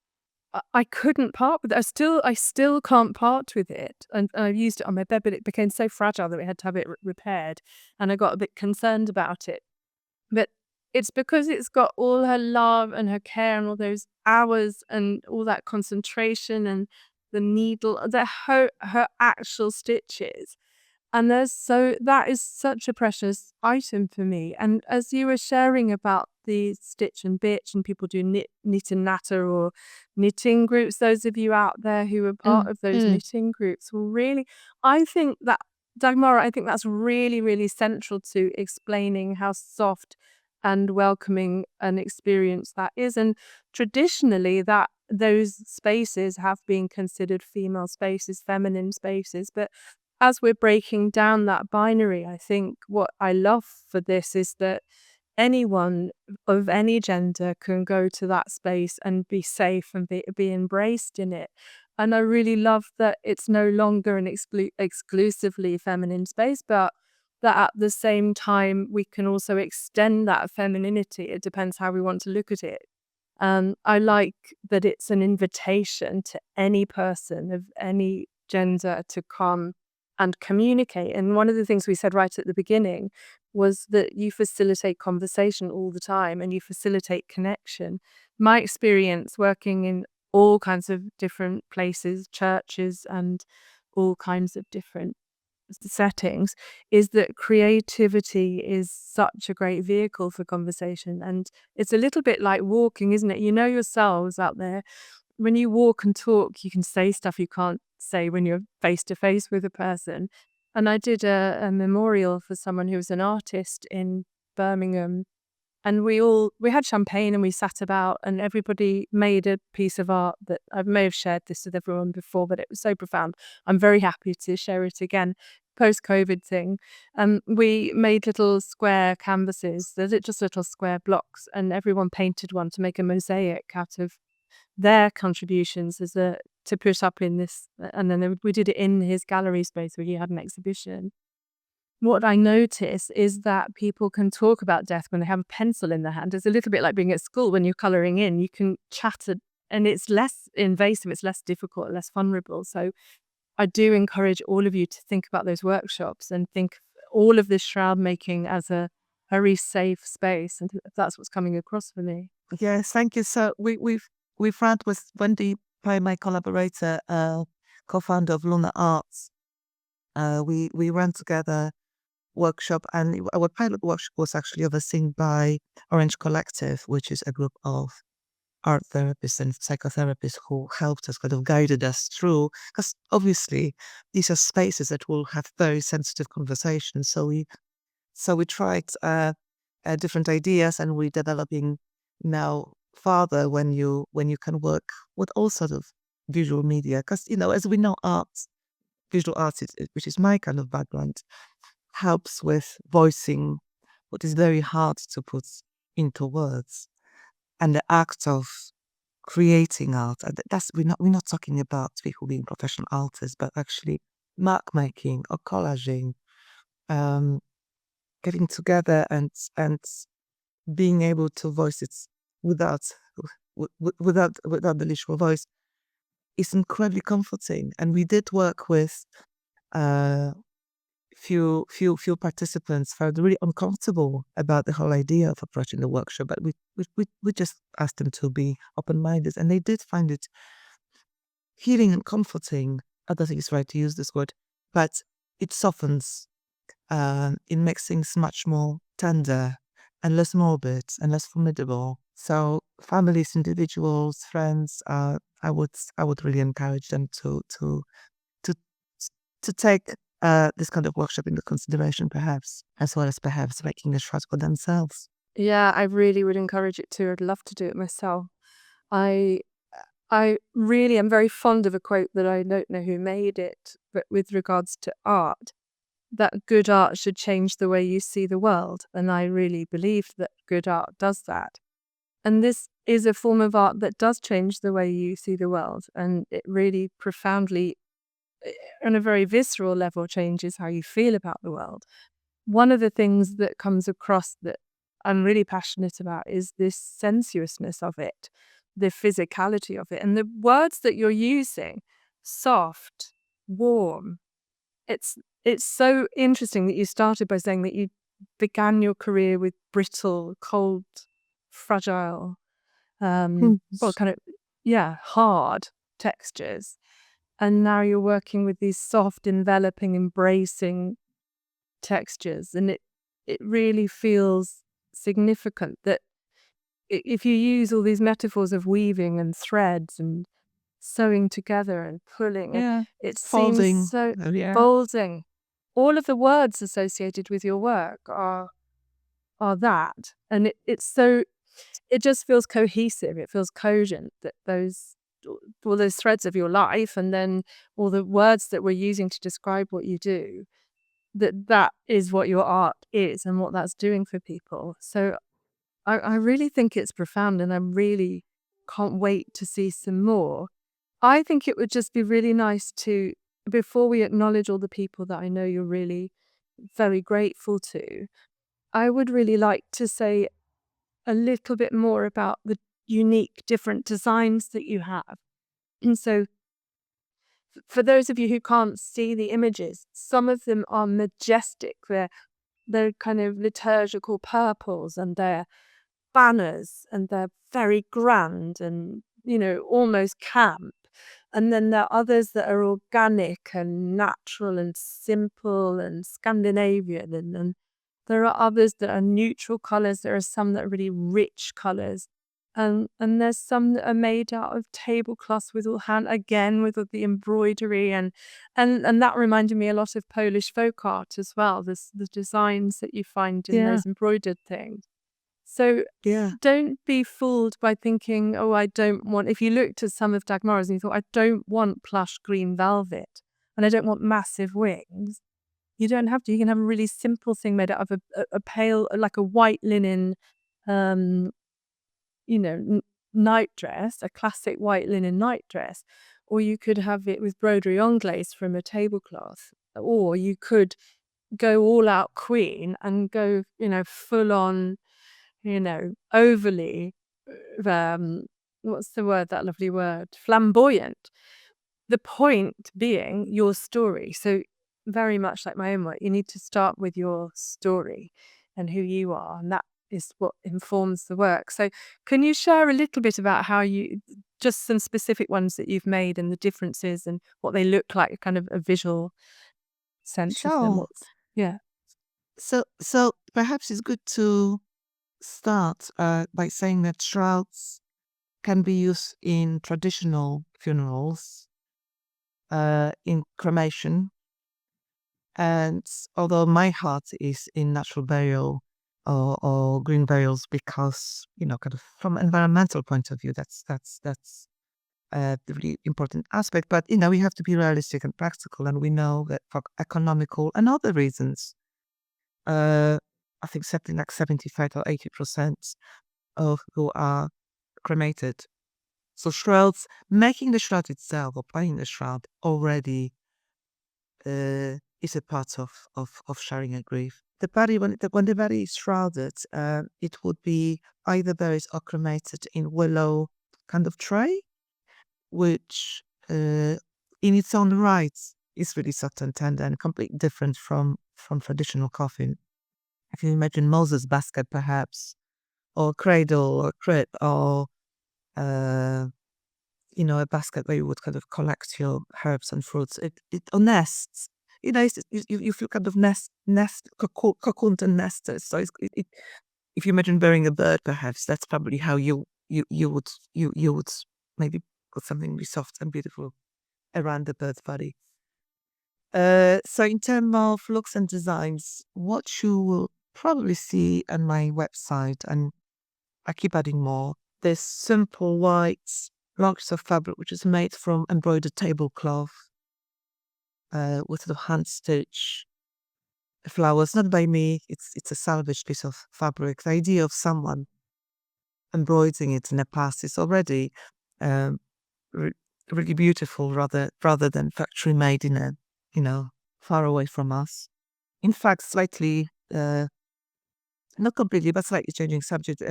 I couldn't part with it. I still can't part with it. And I used it on my bed, but it became so fragile that we had to have it repaired. And I got a bit concerned about it. But it's because it's got all her love and her care and all those hours and all that concentration and the needle, her actual stitches. And that is such a precious item for me. And as you were sharing about the stitch and bitch and people do knit and natter or knitting groups, those of you out there who are part of those knitting groups will really, I think that, Dagmara, I think that's really, really central to explaining how soft and welcoming an experience that is. And traditionally that those spaces have been considered female spaces, feminine spaces, but as we're breaking down that binary, I think what I love for this is that anyone of any gender can go to that space and be safe and be embraced in it. And I really love that it's no longer an exclusively feminine space, but that at the same time we can also extend that femininity. It depends how we want to look at it. I like that it's an invitation to any person of any gender to come and communicate. And one of the things we said right at the beginning was that you facilitate conversation all the time and you facilitate connection. My experience working in all kinds of different places, churches, and all kinds of different settings is that creativity is such a great vehicle for conversation. And it's a little bit like walking, isn't it? You know yourselves out there, when you walk and talk, you can say stuff you can't say when you're face to face with a person. And I did a memorial for someone who was an artist in Birmingham. And we had champagne and we sat about and everybody made a piece of art that I may have shared this with everyone before, but it was so profound. I'm very happy to share it again. Post-COVID thing. We made little square canvases. They're just little square blocks and everyone painted one to make a mosaic out of their contributions to put up in this. And then we did it in his gallery space where he had an exhibition. What I notice is that people can talk about death when they have a pencil in their hand. It's a little bit like being at school when you're colouring in. You can chat and it's less invasive, it's less difficult, less vulnerable. So I do encourage all of you to think about those workshops and think all of this shroud making as a very safe space. And that's what's coming across for me. Yes, thank you. So we've run with Wendy, my collaborator, co-founder of Luna Arts. We ran together workshop, and our pilot workshop was actually overseen by Orange Collective, which is a group of art therapists and psychotherapists who helped us, kind of guided us through, because obviously these are spaces that will have very sensitive conversations. So we tried different ideas, and we're developing now further when you can work with all sort of visual media, because as we know, visual arts, which is my kind of background, helps with voicing what is very hard to put into words, and the act of creating art. And we're not talking about people being professional artists, but actually mark making or collaging, getting together and being able to voice it without the literal voice is incredibly comforting. And we did work with few participants felt really uncomfortable about the whole idea of approaching the workshop, but we just asked them to be open-minded, and they did find it healing and comforting. I don't think it's right to use this word, but it softens. It makes things much more tender and less morbid and less formidable. So families, individuals, friends, I would really encourage them to take this kind of workshop into consideration, perhaps, as well as perhaps making the shrouds for themselves. Yeah, I really would encourage it too. I'd love to do it myself. I I really am very fond of a quote that I don't know who made it, but with regards to art, that good art should change the way you see the world. And I really believe that good art does that. And this is a form of art that does change the way you see the world. And it really profoundly, on a very visceral level, changes how you feel about the world. One of the things that comes across that I'm really passionate about is this sensuousness of it, the physicality of it, and the words that you're using, soft, warm. It's so interesting that you started by saying that you began your career with brittle, cold, fragile, well, kind of, yeah, hard textures. And now you're working with these soft, enveloping, embracing textures. And it really feels significant that if you use all these metaphors of weaving and threads and sewing together and pulling, Yeah, it folding. seems so Yeah, folding. All of the words associated with your work are that. And it just feels cohesive. It feels cogent that all those threads of your life and then all the words that we're using to describe what you do, that is what your art is and what that's doing for people. So I really think it's profound and I really can't wait to see some more. I think it would just be really nice to, before we acknowledge all the people that I know you're really very grateful to, I would really like to say a little bit more about the unique different designs that you have. And so for those of you who can't see the images, some of them are majestic. They're kind of liturgical purples and they're banners and they're very grand and, almost camp. And then there are others that are organic and natural and simple and Scandinavian. And there are others that are neutral colors. There are some that are really rich colors. And there's some that are made out of tablecloths with all with all the embroidery and that reminded me a lot of Polish folk art as well. The designs that you find in yeah, those embroidered things. So yeah. don't be fooled by thinking, oh, I don't want, if you looked at some of Dagmara's and you thought, I don't want plush green velvet and I don't want massive wings. You don't have to. You can have a really simple thing made out of a pale, like a white linen, um, nightdress, a classic white linen nightdress. Or you could have it with broderie anglaise from a tablecloth. Or you could go all out queen and go, full on, overly, what's the word, that lovely word? Flamboyant. The point being your story. So very much like my own work, you need to start with your story and who you are. And that is what informs the work. So can you share a little bit about just some specific ones that you've made and the differences and what they look like, kind of a visual sense of them? Sure. Yeah. So perhaps it's good to start by saying that shrouds can be used in traditional funerals, in cremation, and although my heart is in natural burial or green burials because kind of from environmental point of view, that's the really important aspect. But we have to be realistic and practical, and we know that for economical and other reasons, I think something like 75 or 80% of who are cremated. So shrouds, making the shroud itself or planning the shroud already is a part of sharing a grief. The body, when the body is shrouded, it would be either buried or cremated in willow kind of tray, which in its own right is really soft and tender and completely different from traditional coffin. If you imagine Moses' basket, perhaps, or cradle, or crib, or uh, a basket where you would kind of collect your herbs and fruits. Or nests. You feel kind of cocooned and nested. So if you imagine burying a bird, perhaps that's probably how you would maybe put something really soft and beautiful around the bird's body. So in terms of looks and designs, what you will probably see on my website, and I keep adding more, this simple white blocks of fabric which is made from embroidered tablecloth with the hand stitch flowers, not by me. It's a salvaged piece of fabric. The idea of someone embroidering it in the past is already um, re- really beautiful, rather than factory made in a far away from us. In fact, slightly not completely, but slightly changing subject.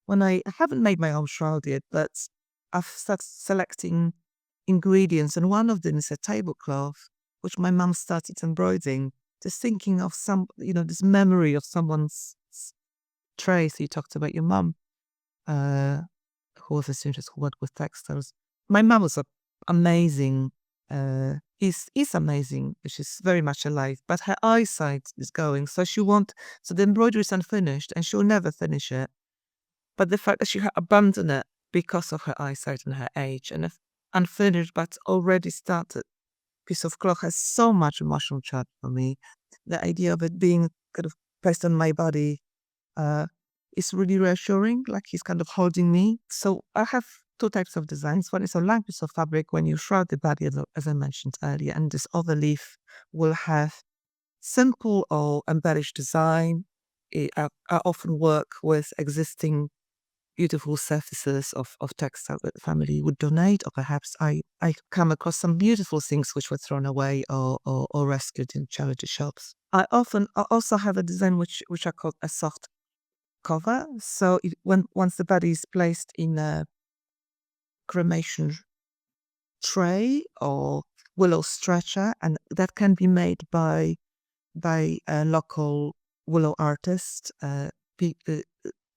When I haven't made my own shroud yet, but I've started selecting ingredients, and one of them is a tablecloth, which my mum started embroidering. Just thinking of this memory of someone's tray. So you talked about your mum, who was a student who worked with textiles. My mum was amazing. Is amazing. She's very much alive, but her eyesight is going. So the embroidery is unfinished, and she'll never finish it. But the fact that she had abandoned it because of her eyesight and her age, and unfinished but already started piece of cloth has so much emotional charge for me. The idea of it being kind of placed on my body is really reassuring, like he's kind of holding me. So I have two types of designs. One is a long piece of fabric when you shroud the body, as I mentioned earlier, and this other leaf will have simple or embellished design. I often work with existing beautiful surfaces of textile that the family would donate, or perhaps I come across some beautiful things which were thrown away or rescued in charity shops. I also have a design which I call a soft cover. So once the body is placed in a cremation tray or willow stretcher, and that can be made by a local willow artist.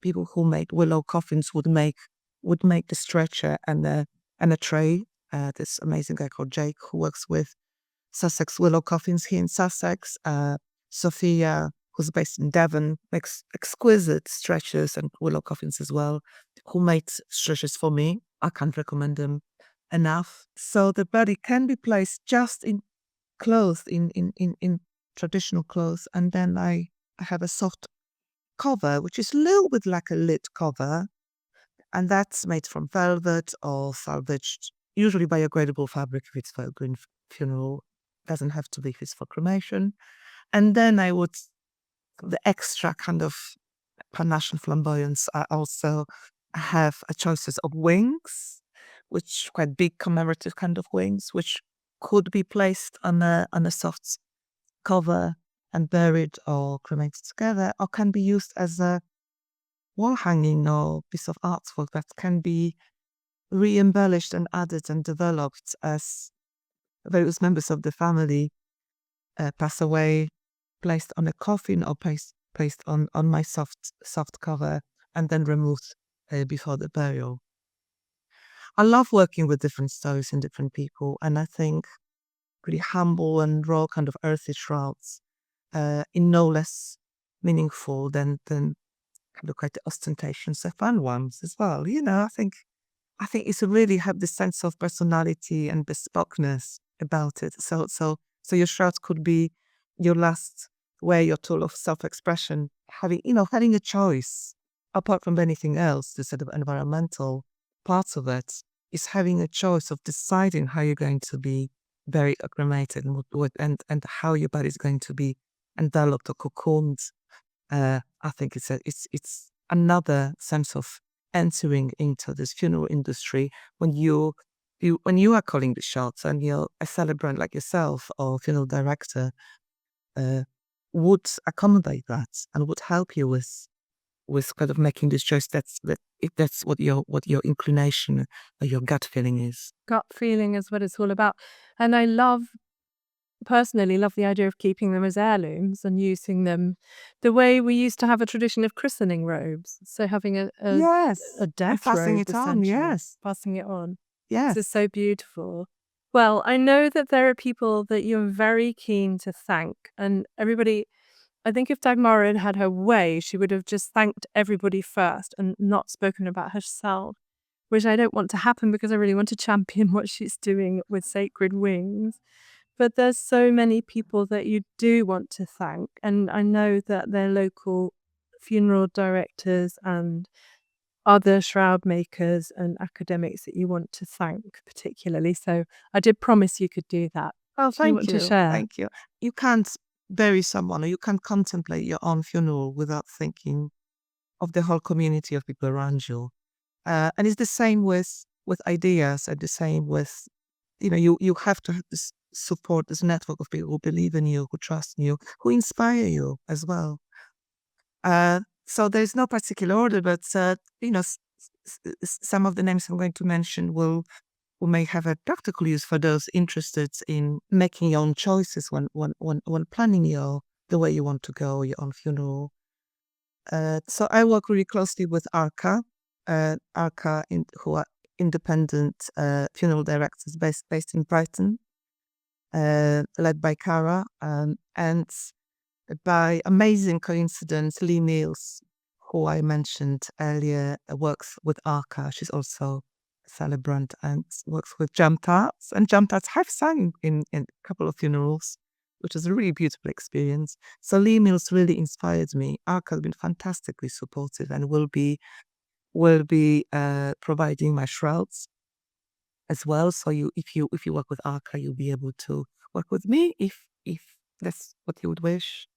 People who made willow coffins would make the stretcher and a tray. This amazing guy called Jake who works with Sussex Willow Coffins here in Sussex. Sophia, who's based in Devon, makes exquisite stretchers and willow coffins as well, who made stretchers for me. I can't recommend them enough. So the body can be placed just in clothes, in traditional clothes, and then I have a soft cover, which is a little bit like a lid cover, and that's made from velvet or salvaged, usually biodegradable fabric if it's for a green funeral. Doesn't have to be if it's for cremation. And then the extra kind of panache and flamboyance, I also have a choices of wings, which quite big commemorative kind of wings, which could be placed on a soft cover and buried or cremated together, or can be used as a wall hanging or piece of artwork that can be re-embellished and added and developed as various members of the family pass away, placed on a coffin or placed on my soft cover and then removed before the burial. I love working with different stories and different people, and I think pretty humble and raw kind of earthy shrouds in no less meaningful than kind of quite the ostentatious and fun ones as well. I think it's really have this sense of personality and bespokeness about it. So your shrouds could be your last way, your tool of self-expression. Having a choice apart from anything else, the sort of environmental parts of it, is having a choice of deciding how you're going to be buried or cremated and how your body is going to be enveloped or cocooned. I think it's another sense of entering into this funeral industry when you are calling the shots, and you're a celebrant like yourself or funeral director would accommodate that and would help you with kind of making this choice. If that's what your inclination or your gut feeling is. Gut feeling is what it's all about. And I personally love the idea of keeping them as heirlooms and using them the way we used to have a tradition of christening robes. So having a Yes, and death passing robe, it on. essentially. Yes, Passing it on. yes. This is so beautiful. Well, I know that there are people that you're very keen to thank, and everybody. I think if Dagmara had had her way, she would have just thanked everybody first and not spoken about herself, which I don't want to happen because I really want to champion what she's doing with Sacred Wings. But there's so many people that you do want to thank, and I know that they're local funeral directors and other shroud makers and academics that you want to thank particularly. So I did promise you could do that. Oh, Do you thank want to you. share? Thank you. You can't bury someone or you can't contemplate your own funeral without thinking of the whole community of people around you. And it's the same with ideas and the same with, you have to have this support, this network of people who believe in you, who trust in you, who inspire you as well. So there's no particular order, but some of the names I'm going to mention will may have a practical use for those interested in making your own choices when planning the way you want to go, your own funeral. So I work really closely with ARCA, who are independent funeral directors based in Brighton, led by Cara, and by amazing coincidence, Lee Mills, who I mentioned earlier, works with ARCA. She's also a celebrant and works with jam tarts. And jam tarts have sung in a couple of funerals, which is a really beautiful experience. So Lee Mills really inspired me. ARCA has been fantastically supportive and will be providing my shrouds as well. So if you work with ARCA, you'll be able to work with me if that's what you would wish.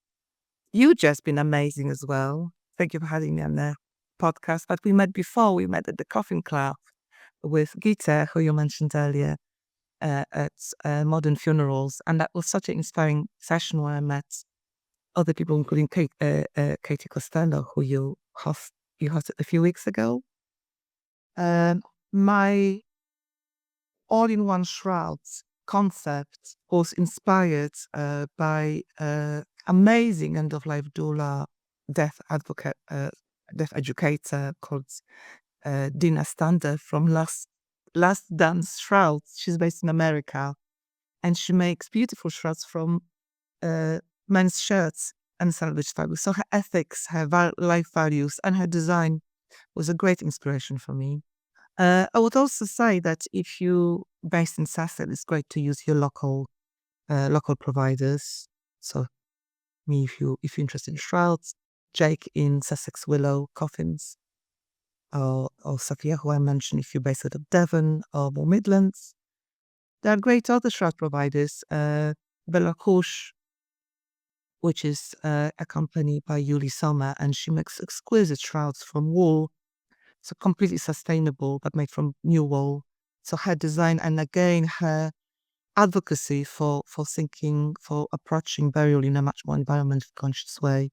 You've just been amazing as well. Thank you for having me on the podcast. But we met before. We met at the Coffin Club with Gita, who you mentioned earlier, at Modern Funerals. And that was such an inspiring session where I met other people, including Katie Costello, who you hosted a few weeks ago. My all-in-one shrouds concept was inspired by amazing end-of-life doula, death advocate, death educator called Dina Stander from Last Dance Shrouds. She's based in America, and she makes beautiful shrouds from men's shirts and salvage fabric. So her ethics, her life values, and her design was a great inspiration for me. I would also say that if you based in Sussex, it's great to use your local providers. So me, if you're interested in shrouds, Jake in Sussex Willow Coffins, or Sophia, who I mentioned, if you're based out of Devon or more Midlands. There are great other shroud providers. Bella Kush, which is a company by Yuli Sommer, and she makes exquisite shrouds from wool. So completely sustainable, but made from new wool. So her design and again her advocacy for approaching burial in a much more environmentally conscious way.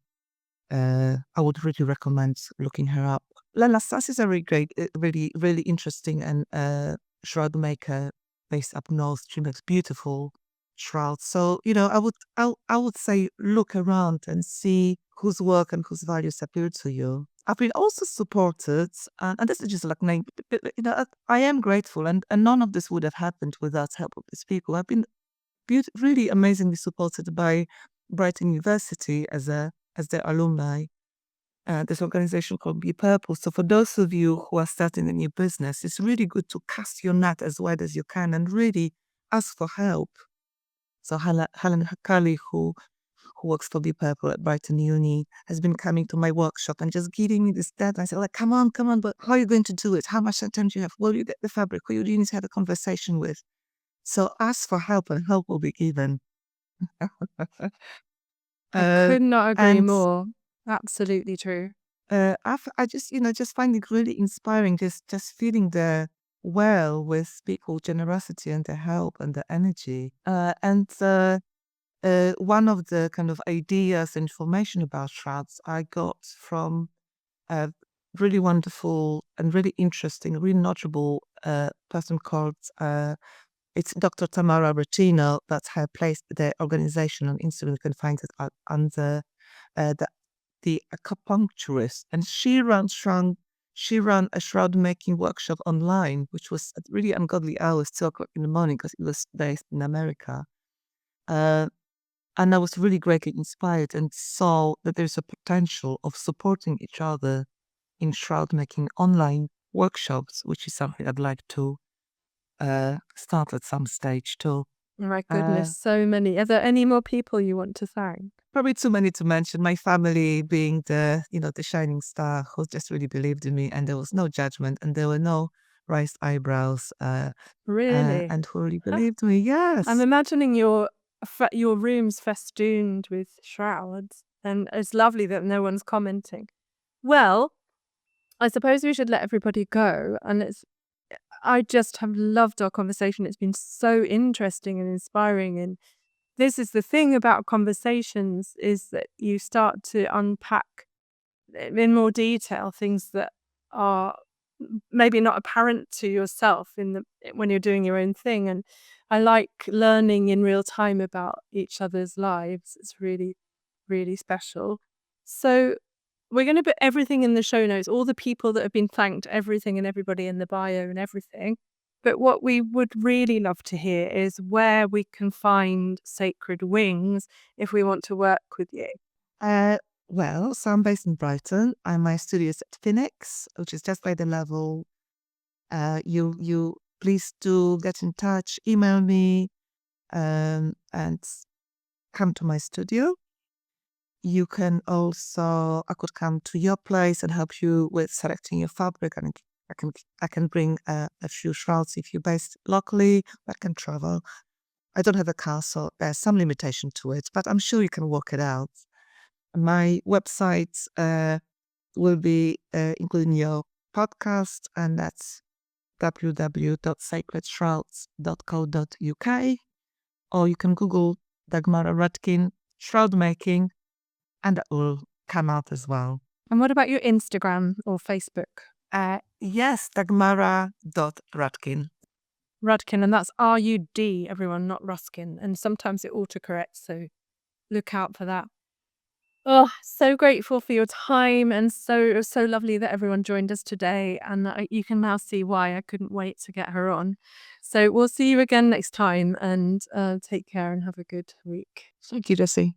I would really recommend looking her up. Lena Sass is a really great, really interesting and shroud maker based up north. She makes beautiful shrouds. So I would say look around and see whose work and whose values appeal to you. I've been also supported, and this is just like name. I am grateful, and none of this would have happened without help of these people. I've been really amazingly supported by Brighton University as their alumni. This organization called Be Purple. So for those of you who are starting a new business, it's really good to cast your net as wide as you can and really ask for help. So Helen Hakali, who works for Be Purple at Brighton Uni, has been coming to my workshop and just giving me this deadline. I said, like, come on, but how are you going to do it? How much time do you have? Will you get the fabric? Who you need to have a conversation with? So ask for help and help will be given. I could not agree and more. Absolutely true. I just find it really inspiring, just feeling the well with people's generosity and their help and the energy. And one of the kind of ideas, information about shrouds I got from a really wonderful and really interesting, really notable person called it's Dr. Dagmara Rudkin. That's her place, the organization on Instagram. You can find it under the acupuncturist, and she ran a shroud making workshop online, which was at really ungodly hours, 2 o'clock in the morning, because it was based in America. And I was really greatly inspired and saw that there's a potential of supporting each other in shroud making online workshops, which is something I'd like to start at some stage too. Oh my Uh, goodness, so many. Are there any more people you want to thank? Probably too many to mention. My family being the shining star who just really believed in me, and there was no judgment, and there were no raised eyebrows, Really? and who really believed me. I'm Yes. imagining your rooms festooned with shrouds, and it's lovely that no one's commenting. Well, I suppose we should let everybody go, and I just have loved our conversation. It's been so interesting and inspiring, and this is the thing about conversations is that you start to unpack in more detail things that are maybe not apparent to yourself when you're doing your own thing. And I like learning in real time about each other's lives. It's really, really special. So we're going to put everything in the show notes, all the people that have been thanked, everything and everybody in the bio and everything. But what we would really love to hear is where we can find Sacred Wings if we want to work with you. Well, so I'm based in Brighton, and my studio is at Phoenix, which is just by the level. You please do get in touch, email me, and come to my studio. You can also, I could come to your place and help you with selecting your fabric, and I can bring a few shrouds if you're based locally, but can travel. I don't have a car, so there's some limitation to it, but I'm sure you can work it out. My website will be including your podcast, and that's www.sacredshrouds.co.uk, or you can Google Dagmara Rudkin shroud making, and that will come out as well. And what about your Instagram or Facebook? Yes, Dagmara.Rudkin. Rudkin, and that's RUD, everyone, not Ruskin. And sometimes it autocorrects, so look out for that. Oh, so grateful for your time, and so lovely that everyone joined us today. And you can now see why I couldn't wait to get her on. So we'll see you again next time, and take care and have a good week. Thank you, Jessie.